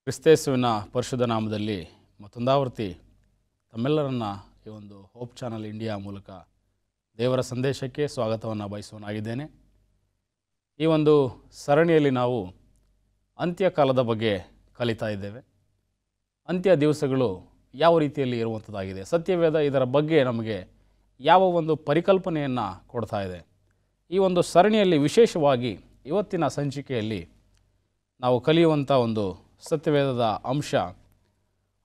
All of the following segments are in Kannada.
ಕ್ರಿಸ್ತೇಸುವಿನ ಪರಿಶುದ್ಧ ನಾಮದಲ್ಲಿ ಮತ್ತೊಂದಾವರ್ತಿ ತಮ್ಮೆಲ್ಲರನ್ನ ಈ ಒಂದು ಹೋಪ್ ಚಾನಲ್ ಇಂಡಿಯಾ ಮೂಲಕ ದೇವರ ಸಂದೇಶಕ್ಕೆ ಸ್ವಾಗತವನ್ನು ಬಯಸುವನಾಗಿದ್ದೇನೆ. ಈ ಒಂದು ಸರಣಿಯಲ್ಲಿ ನಾವು ಅಂತ್ಯಕಾಲದ ಬಗ್ಗೆ ಕಲಿತಾ ಇದ್ದೇವೆ. ಅಂತ್ಯ ದಿವಸಗಳು ಯಾವ ರೀತಿಯಲ್ಲಿ ಇರುವಂಥದ್ದಾಗಿದೆ, ಸತ್ಯವೇದ ಇದರ ಬಗ್ಗೆ ನಮಗೆ ಯಾವ ಒಂದು ಪರಿಕಲ್ಪನೆಯನ್ನು ಕೊಡ್ತಾ ಇದೆ. ಈ ಒಂದು ಸರಣಿಯಲ್ಲಿ ವಿಶೇಷವಾಗಿ ಇವತ್ತಿನ ಸಂಚಿಕೆಯಲ್ಲಿ ನಾವು ಕಲಿಯುವಂಥ ಒಂದು ಸತ್ಯವೇದದ ಅಂಶ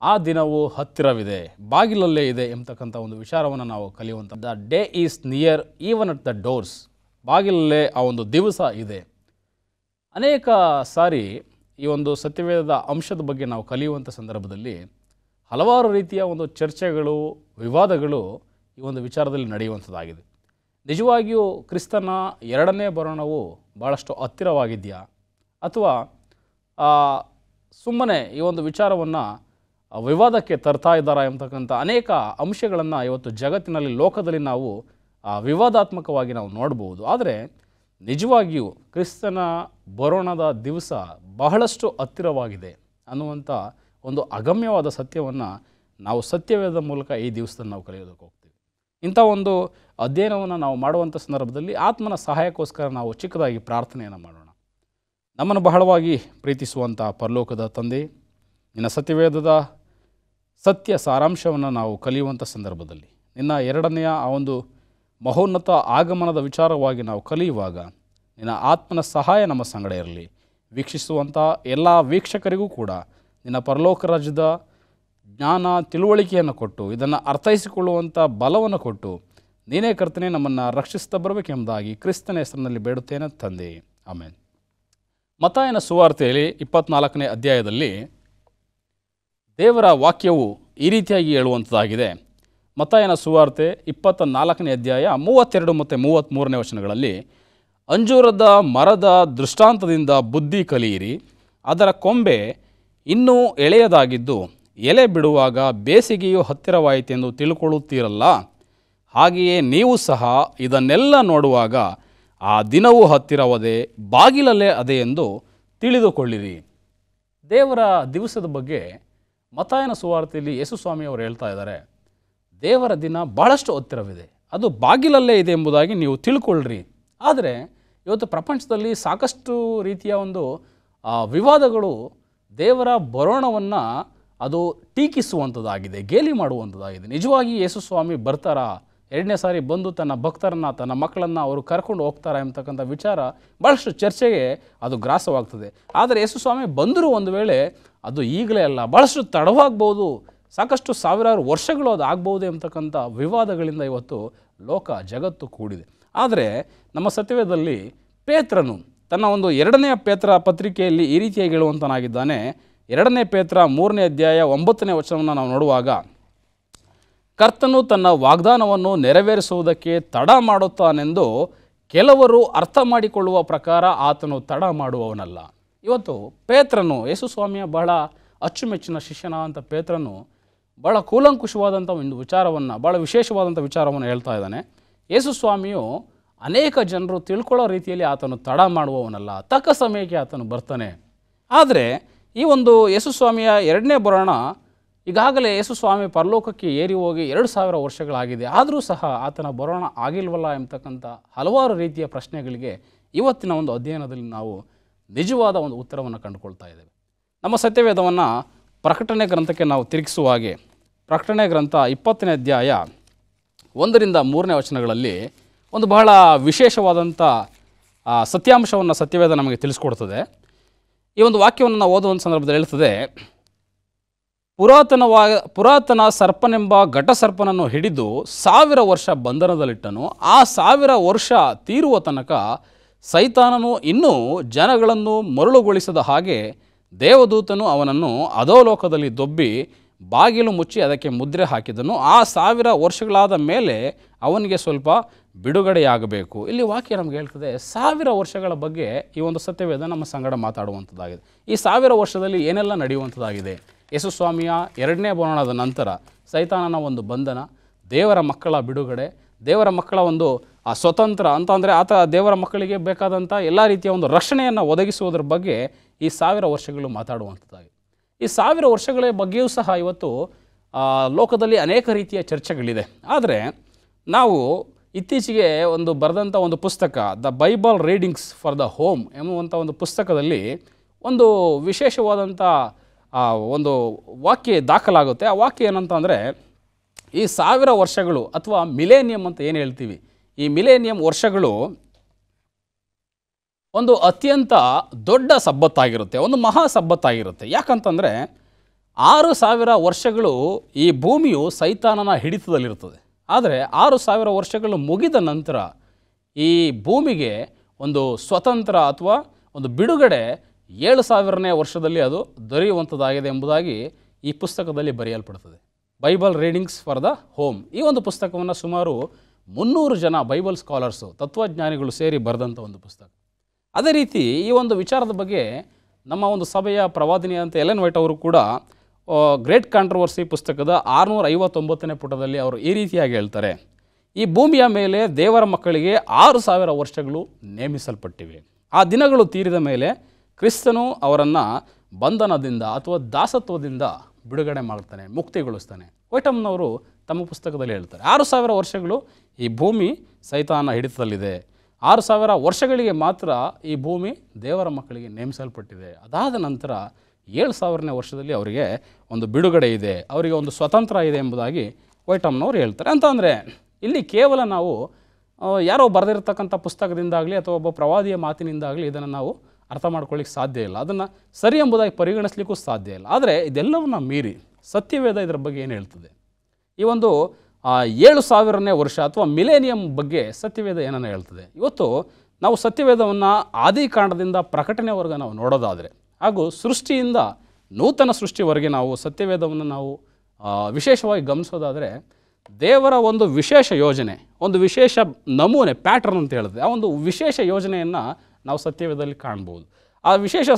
ಆ ದಿನವು ಹತ್ತಿರವಿದೆ, ಬಾಗಿಲಲ್ಲೇ ಇದೆ ಎಂಬತಕ್ಕಂಥ ಒಂದು ವಿಚಾರವನ್ನು ನಾವು ಕಲಿಯುವಂಥ the day is near even at the doors, ಬಾಗಿಲಲ್ಲೇ ಆ ಒಂದು ದಿವಸ ಇದೆ. ಅನೇಕ ಸಾರಿ ಈ ಒಂದು ಸತ್ಯವೇದದ ಅಂಶದ ಬಗ್ಗೆ ನಾವು ಕಲಿಯುವಂಥ ಸಂದರ್ಭದಲ್ಲಿ ಹಲವಾರು ರೀತಿಯ ಒಂದು ಚರ್ಚೆಗಳು, ವಿವಾದಗಳು ಈ ಒಂದು ವಿಚಾರದಲ್ಲಿ ನಡೆಯುವಂಥದ್ದಾಗಿದೆ. ನಿಜವಾಗಿಯೂ ಕ್ರಿಸ್ತನ ಎರಡನೇ ಬರೋಣವು ಭಾಳಷ್ಟು ಹತ್ತಿರವಾಗಿದೆಯಾ, ಅಥವಾ ಸುಮ್ಮನೆ ಈ ಒಂದು ವಿಚಾರವನ್ನು ವಿವಾದಕ್ಕೆ ತರ್ತಾ ಇದ್ದಾರಾ ಎಂಬತಕ್ಕಂಥ ಅನೇಕ ಅಂಶಗಳನ್ನು ಇವತ್ತು ಜಗತ್ತಿನಲ್ಲಿ, ಲೋಕದಲ್ಲಿ ನಾವು ವಿವಾದಾತ್ಮಕವಾಗಿ ನಾವು ನೋಡ್ಬೋದು. ಆದರೆ ನಿಜವಾಗಿಯೂ ಕ್ರಿಸ್ತನ ಬರೋಣದ ದಿವಸ ಬಹಳಷ್ಟು ಹತ್ತಿರವಾಗಿದೆ ಅನ್ನುವಂಥ ಒಂದು ಅಗಮ್ಯವಾದ ಸತ್ಯವನ್ನು ನಾವು ಸತ್ಯವೇದದ ಮೂಲಕ ಈ ದಿವಸದಲ್ಲಿ ನಾವು ಕಲಿಯೋದಕ್ಕೆ ಹೋಗ್ತೀವಿ. ಇಂಥ ಒಂದು ಅಧ್ಯಯನವನ್ನು ನಾವು ಮಾಡುವಂಥ ಸಂದರ್ಭದಲ್ಲಿ ಆತ್ಮನ ಸಹಾಯಕ್ಕೋಸ್ಕರ ನಾವು ಚಿಕ್ಕದಾಗಿ ಪ್ರಾರ್ಥನೆಯನ್ನು ಮಾಡೋಣ. ನಮ್ಮನ್ನು ಬಹಳವಾಗಿ ಪ್ರೀತಿಸುವಂಥ ಪರಲೋಕದ ತಂದೆ, ನಿನ್ನ ಸತ್ಯವೇದದ ಸತ್ಯ ಸಾರಾಂಶವನ್ನು ನಾವು ಕಲಿಯುವಂಥ ಸಂದರ್ಭದಲ್ಲಿ ನಿನ್ನ ಎರಡನೆಯ ಆ ಒಂದು ಮಹೋನ್ನತ ಆಗಮನದ ವಿಚಾರವಾಗಿ ನಾವು ಕಲಿಯುವಾಗ ನಿನ್ನ ಆತ್ಮನ ಸಹಾಯ ನಮ್ಮ ಸಂಗಡ ಇರಲಿ. ವೀಕ್ಷಿಸುವಂಥ ಎಲ್ಲ ವೀಕ್ಷಕರಿಗೂ ಕೂಡ ನಿನ್ನ ಪರಲೋಕ ರಾಜ್ಯದ ಜ್ಞಾನ, ತಿಳುವಳಿಕೆಯನ್ನು ಕೊಟ್ಟು ಇದನ್ನು ಅರ್ಥೈಸಿಕೊಳ್ಳುವಂಥ ಬಲವನ್ನು ಕೊಟ್ಟು ನೀನೇ ಕರ್ತನೆ ನಮ್ಮನ್ನು ರಕ್ಷಿಸ್ತಾ ಬರಬೇಕೆಂಬುದಾಗಿ ಕ್ರಿಸ್ತನ ಹೆಸರಿನಲ್ಲಿ ಬೇಡುತ್ತೇನೆ ತಂದೆ, ಆಮೇನ್. ಮತ್ತಾಯನ ಸುವಾರ್ತೆಯಲ್ಲಿ 24ನೇ ಅಧ್ಯಾಯದಲ್ಲಿ ದೇವರ ವಾಕ್ಯವು ಈ ರೀತಿಯಾಗಿ ಹೇಳುವಂಥದ್ದಾಗಿದೆ. ಮತ್ತಾಯನ ಸುವಾರ್ತೆ 24ನೇ ಅಧ್ಯಾಯ 32 ಮತ್ತು 33ನೇ ವಚನಗಳಲ್ಲಿ, ಅಂಜೂರದ ಮರದ ದೃಷ್ಟಾಂತದಿಂದ ಬುದ್ಧಿ ಕಲಿಯಿರಿ, ಅದರ ಕೊಂಬೆ ಇನ್ನೂ ಎಳೆಯದಾಗಿದ್ದು ಎಲೆ ಬಿಡುವಾಗ ಬೇಸಿಗೆಯು ಹತ್ತಿರವಾಯಿತೆಂದು ತಿಳ್ಕೊಳ್ಳುತ್ತೀರಲ್ಲ, ಹಾಗೆಯೇ ನೀವು ಸಹ ಇದನ್ನೆಲ್ಲ ನೋಡುವಾಗ ಆ ದಿನವೂ ಹತ್ತಿರವದೆ, ಬಾಗಿಲಲ್ಲೇ ಅದೇ ಎಂದು ತಿಳಿದುಕೊಳ್ಳಿರಿ. ದೇವರ ದಿವಸದ ಬಗ್ಗೆ ಮತ್ತಾಯನ ಸುವಾರ್ತೆಯಲ್ಲಿ ಯೇಸು ಸ್ವಾಮಿಯವರು ಹೇಳ್ತಾ ಇದ್ದಾರೆ, ದೇವರ ದಿನ ಭಾಳಷ್ಟು ಹತ್ತಿರವಿದೆ, ಅದು ಬಾಗಿಲಲ್ಲೇ ಇದೆ ಎಂಬುದಾಗಿ ನೀವು ತಿಳ್ಕೊಳ್ಳ್ರಿ. ಆದರೆ ಇವತ್ತು ಪ್ರಪಂಚದಲ್ಲಿ ಸಾಕಷ್ಟು ರೀತಿಯ ಒಂದು ವಿವಾದಗಳು ದೇವರ ಬರೋಣವನ್ನು ಅದು ಟೀಕಿಸುವಂಥದ್ದಾಗಿದೆ, ಗೇಲಿ ಮಾಡುವಂಥದ್ದಾಗಿದೆ. ನಿಜವಾಗಿ ಯೇಸು ಸ್ವಾಮಿ ಬರ್ತಾರಾ, ಎರಡನೇ ಸಾರಿ ಬಂದು ತನ್ನ ಭಕ್ತರನ್ನು, ತನ್ನ ಮಕ್ಕಳನ್ನು ಅವರು ಕರ್ಕೊಂಡು ಹೋಗ್ತಾರೆ ಎಂಬತಕ್ಕಂಥ ವಿಚಾರ ಭಾಳಷ್ಟು ಚರ್ಚೆಗೆ ಅದು ಗ್ರಾಸವಾಗ್ತದೆ. ಆದರೆ ಯೇಸು ಸ್ವಾಮಿ ಬಂದರೂ ಒಂದು ವೇಳೆ ಅದು ಈಗಲೇ ಅಲ್ಲ, ಭಾಳಷ್ಟು ತಡವಾಗ್ಬೋದು, ಸಾಕಷ್ಟು ಸಾವಿರಾರು ವರ್ಷಗಳು ಅದು ಆಗ್ಬೋದು ಎಂಬತಕ್ಕಂಥ ವಿವಾದಗಳಿಂದ ಇವತ್ತು ಲೋಕ ಜಗತ್ತು ಕೂಡಿದೆ. ಆದರೆ ನಮ್ಮ ಸತ್ಯವೇದದಲ್ಲಿ ಪೇತ್ರನು ತನ್ನ ಒಂದು 2ನೇ ಪೇತ್ರ ಪತ್ರಿಕೆಯಲ್ಲಿ ಈ ರೀತಿಯಾಗಿ ಹೇಳುವಂತನಾಗಿದ್ದಾನೆ. 2ನೇ ಪೇತ್ರ 3ನೇ ಅಧ್ಯಾಯ 9ನೇ ವಚನವನ್ನು ನಾವು ನೋಡುವಾಗ, ಕರ್ತನು ತನ್ನ ವಾಗ್ದಾನವನ್ನು ನೆರವೇರಿಸುವುದಕ್ಕೆ ತಡ ಮಾಡುತ್ತಾನೆಂದು ಕೆಲವರು ಅರ್ಥ ಮಾಡಿಕೊಳ್ಳುವ ಪ್ರಕಾರ ಆತನು ತಡ ಮಾಡುವವನಲ್ಲ. ಇವತ್ತು ಪೇತ್ರನು, ಯೇಸು ಸ್ವಾಮಿಯ ಬಹಳ ಅಚ್ಚುಮೆಚ್ಚಿನ ಶಿಷ್ಯನ ಅಂತ ಪೇತ್ರನು ಭಾಳ ಕೂಲಂಕುಷವಾದಂಥ ಒಂದು ವಿಚಾರವನ್ನು, ಭಾಳ ವಿಶೇಷವಾದಂಥ ವಿಚಾರವನ್ನು ಹೇಳ್ತಾ ಇದ್ದಾನೆ. ಯೇಸು ಸ್ವಾಮಿಯು ಅನೇಕ ಜನರು ತಿಳ್ಕೊಳ್ಳೋ ರೀತಿಯಲ್ಲಿ ಆತನು ತಡ ಮಾಡುವವನಲ್ಲ, ತಕ್ಕ ಸಮಯಕ್ಕೆ ಆತನು ಬರ್ತಾನೆ. ಆದರೆ ಈ ಒಂದು ಯೇಸು ಸ್ವಾಮಿಯ 2ನೇ ಬರೋಣ, ಈಗಾಗಲೇ ಯೇಸು ಸ್ವಾಮಿ ಪರಲೋಕಕ್ಕೆ ಏರಿ ಹೋಗಿ 2000 ವರ್ಷಗಳಾಗಿದೆ, ಆದರೂ ಸಹ ಆತನ ಬರೋಣ ಆಗಿಲ್ವಲ್ಲ ಎಂಬತಕ್ಕಂಥ ಹಲವಾರು ರೀತಿಯ ಪ್ರಶ್ನೆಗಳಿಗೆ ಇವತ್ತಿನ ಒಂದು ಅಧ್ಯಯನದಲ್ಲಿ ನಾವು ನಿಜವಾದ ಒಂದು ಉತ್ತರವನ್ನು ಕಂಡುಕೊಳ್ತಾ ಇದ್ದೇವೆ. ನಮ್ಮ ಸತ್ಯವೇದವನ್ನು ಪ್ರಕಟಣೆ ಗ್ರಂಥಕ್ಕೆ ನಾವು ತಿರುಗಿಸುವ ಹಾಗೆ, ಪ್ರಕಟಣೆ ಗ್ರಂಥ 20ನೇ ಅಧ್ಯಾಯ 1ರಿಂದ 3ನೇ ವಚನಗಳಲ್ಲಿ ಒಂದು ಬಹಳ ವಿಶೇಷವಾದಂಥ ಸತ್ಯಾಂಶವನ್ನು ಸತ್ಯವೇದ ನಮಗೆ ತಿಳಿಸ್ಕೊಡ್ತದೆ. ಈ ಒಂದು ವಾಕ್ಯವನ್ನು ನಾವು ಓದುವಂಥ ಸಂದರ್ಭದಲ್ಲಿ ಹೇಳ್ತದೆ, ಪುರಾತನ ಸರ್ಪನೆಂಬ ಘಟಸರ್ಪನನ್ನು ಹಿಡಿದು 1000 ವರ್ಷ ಬಂಧನದಲ್ಲಿಟ್ಟನು. ಆ 1000 ವರ್ಷ ತೀರುವ ತನಕ ಸೈತಾನನು ಇನ್ನೂ ಜನಗಳನ್ನು ಮರುಳುಗೊಳಿಸದ ಹಾಗೆ ದೇವದೂತನು ಅವನನ್ನು ಅಧೋಲೋಕದಲ್ಲಿ ದೊಬ್ಬಿ ಬಾಗಿಲು ಮುಚ್ಚಿ ಅದಕ್ಕೆ ಮುದ್ರೆ ಹಾಕಿದನು. ಆ 1000 ವರ್ಷಗಳಾದ ಮೇಲೆ ಅವನಿಗೆ ಸ್ವಲ್ಪ ಬಿಡುಗಡೆಯಾಗಬೇಕು. ಇಲ್ಲಿ ವಾಕ್ಯ ನಮಗೆ ಹೇಳ್ತದೆ 1000 ವರ್ಷಗಳ ಬಗ್ಗೆ ಈ ಒಂದು ಸತ್ಯವೇದ ನಮ್ಮ ಸಂಗಡ ಮಾತಾಡುವಂಥದ್ದಾಗಿದೆ. ಈ 1000 ವರ್ಷದಲ್ಲಿ ಏನೆಲ್ಲ ನಡೆಯುವಂಥದ್ದಾಗಿದೆ? ಯೇಸು ಸ್ವಾಮಿಯ 2ನೇ ಬರೋಣದ ನಂತರ ಸೈತಾನನ ಒಂದು ಬಂಧನ, ದೇವರ ಮಕ್ಕಳ ಬಿಡುಗಡೆ, ದೇವರ ಮಕ್ಕಳ ಒಂದು ಸ್ವತಂತ್ರ ಅಂತಂದರೆ ಆತ ದೇವರ ಮಕ್ಕಳಿಗೆ ಬೇಕಾದಂಥ ಎಲ್ಲ ರೀತಿಯ ಒಂದು ರಕ್ಷಣೆಯನ್ನು ಒದಗಿಸುವುದರ ಬಗ್ಗೆ ಈ 1000 ವರ್ಷಗಳು ಮಾತಾಡುವಂಥದ್ದಾಗಿದೆ. ಈ 1000 ವರ್ಷಗಳ ಬಗ್ಗೆಯೂ ಸಹ ಇವತ್ತು ಲೋಕದಲ್ಲಿ ಅನೇಕ ರೀತಿಯ ಚರ್ಚೆಗಳಿದೆ. ಆದರೆ ನಾವು ಇತ್ತೀಚೆಗೆ ಬರೆದಂಥ ಒಂದು ಪುಸ್ತಕ the Bible readings for the home ಎಂಬುವಂಥ ಒಂದು ಪುಸ್ತಕದಲ್ಲಿ ಒಂದು ವಿಶೇಷವಾದಂಥ ಒಂದು ವಾಕ್ಯ ದಾಖಲಾಗುತ್ತೆ. ಆ ವಾಕ್ಯ ಏನಂತಂದರೆ, ಈ 1000 ವರ್ಷಗಳು ಅಥವಾ ಮಿಲೇನಿಯಂ ಅಂತ ಏನು ಹೇಳ್ತೀವಿ, ಈ ಮಿಲೇನಿಯಂ ವರ್ಷಗಳು ಒಂದು ಅತ್ಯಂತ ದೊಡ್ಡ ಸಬ್ಬತ್ತಾಗಿರುತ್ತೆ, ಒಂದು ಮಹಾ ಸಬ್ಬತ್ತಾಗಿರುತ್ತೆ. ಯಾಕಂತಂದರೆ 6000 ವರ್ಷಗಳು ಈ ಭೂಮಿಯು ಸೈತಾನನ ಹಿಡಿತದಲ್ಲಿರ್ತದೆ. ಆದರೆ 6000 ವರ್ಷಗಳು ಮುಗಿದ ನಂತರ ಈ ಭೂಮಿಗೆ ಒಂದು ಸ್ವತಂತ್ರ ಅಥವಾ ಒಂದು ಬಿಡುಗಡೆ 7000ನೇ ವರ್ಷದಲ್ಲಿ ಅದು ದೊರೆಯುವಂಥದ್ದಾಗಿದೆ ಎಂಬುದಾಗಿ ಈ ಪುಸ್ತಕದಲ್ಲಿ ಬರೆಯಲ್ಪಡ್ತದೆ. Bible readings for the home. ಈ ಒಂದು ಪುಸ್ತಕವನ್ನು ಸುಮಾರು 300 ಜನ ಬೈಬಲ್ ಸ್ಕಾಲರ್ಸು, ತತ್ವಜ್ಞಾನಿಗಳು ಸೇರಿ ಬರೆದಂಥ ಒಂದು ಪುಸ್ತಕ. ಅದೇ ರೀತಿ ಈ ಒಂದು ವಿಚಾರದ ಬಗ್ಗೆ ನಮ್ಮ ಒಂದು ಸಭೆಯ ಪ್ರವಾದಿನಿಯಾದಂಥ ಎಲೆನ್ ವೈಟ್ ಅವರು ಕೂಡ ಗ್ರೇಟ್ ಕಾಂಟ್ರವರ್ಸಿ ಪುಸ್ತಕದ 659ನೇ ಪುಟದಲ್ಲಿ ಅವರು ಈ ರೀತಿಯಾಗಿ ಹೇಳ್ತಾರೆ, ಈ ಭೂಮಿಯ ಮೇಲೆ ದೇವರ ಮಕ್ಕಳಿಗೆ 6000 ವರ್ಷಗಳು ನೇಮಿಸಲ್ಪಟ್ಟಿವೆ. ಆ ದಿನಗಳು ತೀರಿದ ಮೇಲೆ ಕ್ರಿಸ್ತನು ಅವರನ್ನು ಬಂಧನದಿಂದ ಅಥವಾ ದಾಸತ್ವದಿಂದ ಬಿಡುಗಡೆ ಮಾಡ್ತಾನೆ, ಮುಕ್ತಿಗೊಳಿಸ್ತಾನೆ. ವೈಟಮ್ನವರು ತಮ್ಮ ಪುಸ್ತಕದಲ್ಲಿ ಹೇಳ್ತಾರೆ 6000 ವರ್ಷಗಳು ಈ ಭೂಮಿ ಸೈತಾನ ಹಿಡಿತದಲ್ಲಿದೆ. 6000 ವರ್ಷಗಳಿಗೆ ಮಾತ್ರ ಈ ಭೂಮಿ ದೇವರ ಮಕ್ಕಳಿಗೆ ನೇಮಿಸಲ್ಪಟ್ಟಿದೆ. ಅದಾದ ನಂತರ 7000ನೇ ವರ್ಷದಲ್ಲಿ ಅವರಿಗೆ ಒಂದು ಬಿಡುಗಡೆ ಇದೆ, ಅವರಿಗೆ ಒಂದು ಸ್ವತಂತ್ರ ಇದೆ ಎಂಬುದಾಗಿ ವೈಟಮ್ನವರು ಹೇಳ್ತಾರೆ. ಅಂತಂದರೆ ಇಲ್ಲಿ ಕೇವಲ ನಾವು ಯಾರೋ ಬರೆದಿರ್ತಕ್ಕಂಥ ಪುಸ್ತಕದಿಂದಾಗಲಿ ಅಥವಾ ಒಬ್ಬ ಪ್ರವಾದಿಯ ಮಾತಿನಿಂದಾಗಲಿ ಇದನ್ನು ನಾವು ಅರ್ಥ ಮಾಡ್ಕೊಳ್ಳಿಕ್ಕೆ ಸಾಧ್ಯ ಇಲ್ಲ, ಅದನ್ನು ಸರಿ ಎಂಬುದಾಗಿ ಪರಿಗಣಿಸಲಿಕ್ಕೂ ಸಾಧ್ಯ ಇಲ್ಲ. ಆದರೆ ಇದೆಲ್ಲವನ್ನ ಮೀರಿ ಸತ್ಯವೇದ ಇದರ ಬಗ್ಗೆ ಏನು ಹೇಳ್ತದೆ, ಈ ಒಂದು 7000ನೇ ವರ್ಷ ಅಥವಾ ಮಿಲೇನಿಯಂ ಬಗ್ಗೆ ಸತ್ಯವೇದ ಏನನ್ನು ಹೇಳ್ತದೆ. ಇವತ್ತು ನಾವು ಸತ್ಯವೇದವನ್ನು ಆದಿಕಾಂಡದಿಂದ ಪ್ರಕಟಣೆವರೆಗೆ ನಾವು ನೋಡೋದಾದರೆ ಹಾಗೂ ಸೃಷ್ಟಿಯಿಂದ ನೂತನ ಸೃಷ್ಟಿವರೆಗೆ ನಾವು ಸತ್ಯವೇದವನ್ನು ನಾವು ವಿಶೇಷವಾಗಿ ಗಮನಿಸೋದಾದರೆ ದೇವರ ಒಂದು ವಿಶೇಷ ಯೋಜನೆ, ಒಂದು ವಿಶೇಷ ನಮೂನೆ, ಪ್ಯಾಟ್ರನ್ ಅಂತ ಹೇಳಿದ್ರೆ ಆ ಒಂದು ವಿಶೇಷ ಯೋಜನೆಯನ್ನು ನಾವು ಸತ್ಯವೇದದಲ್ಲಿ ಕಾಣ್ಬೋದು. ಆ ವಿಶೇಷ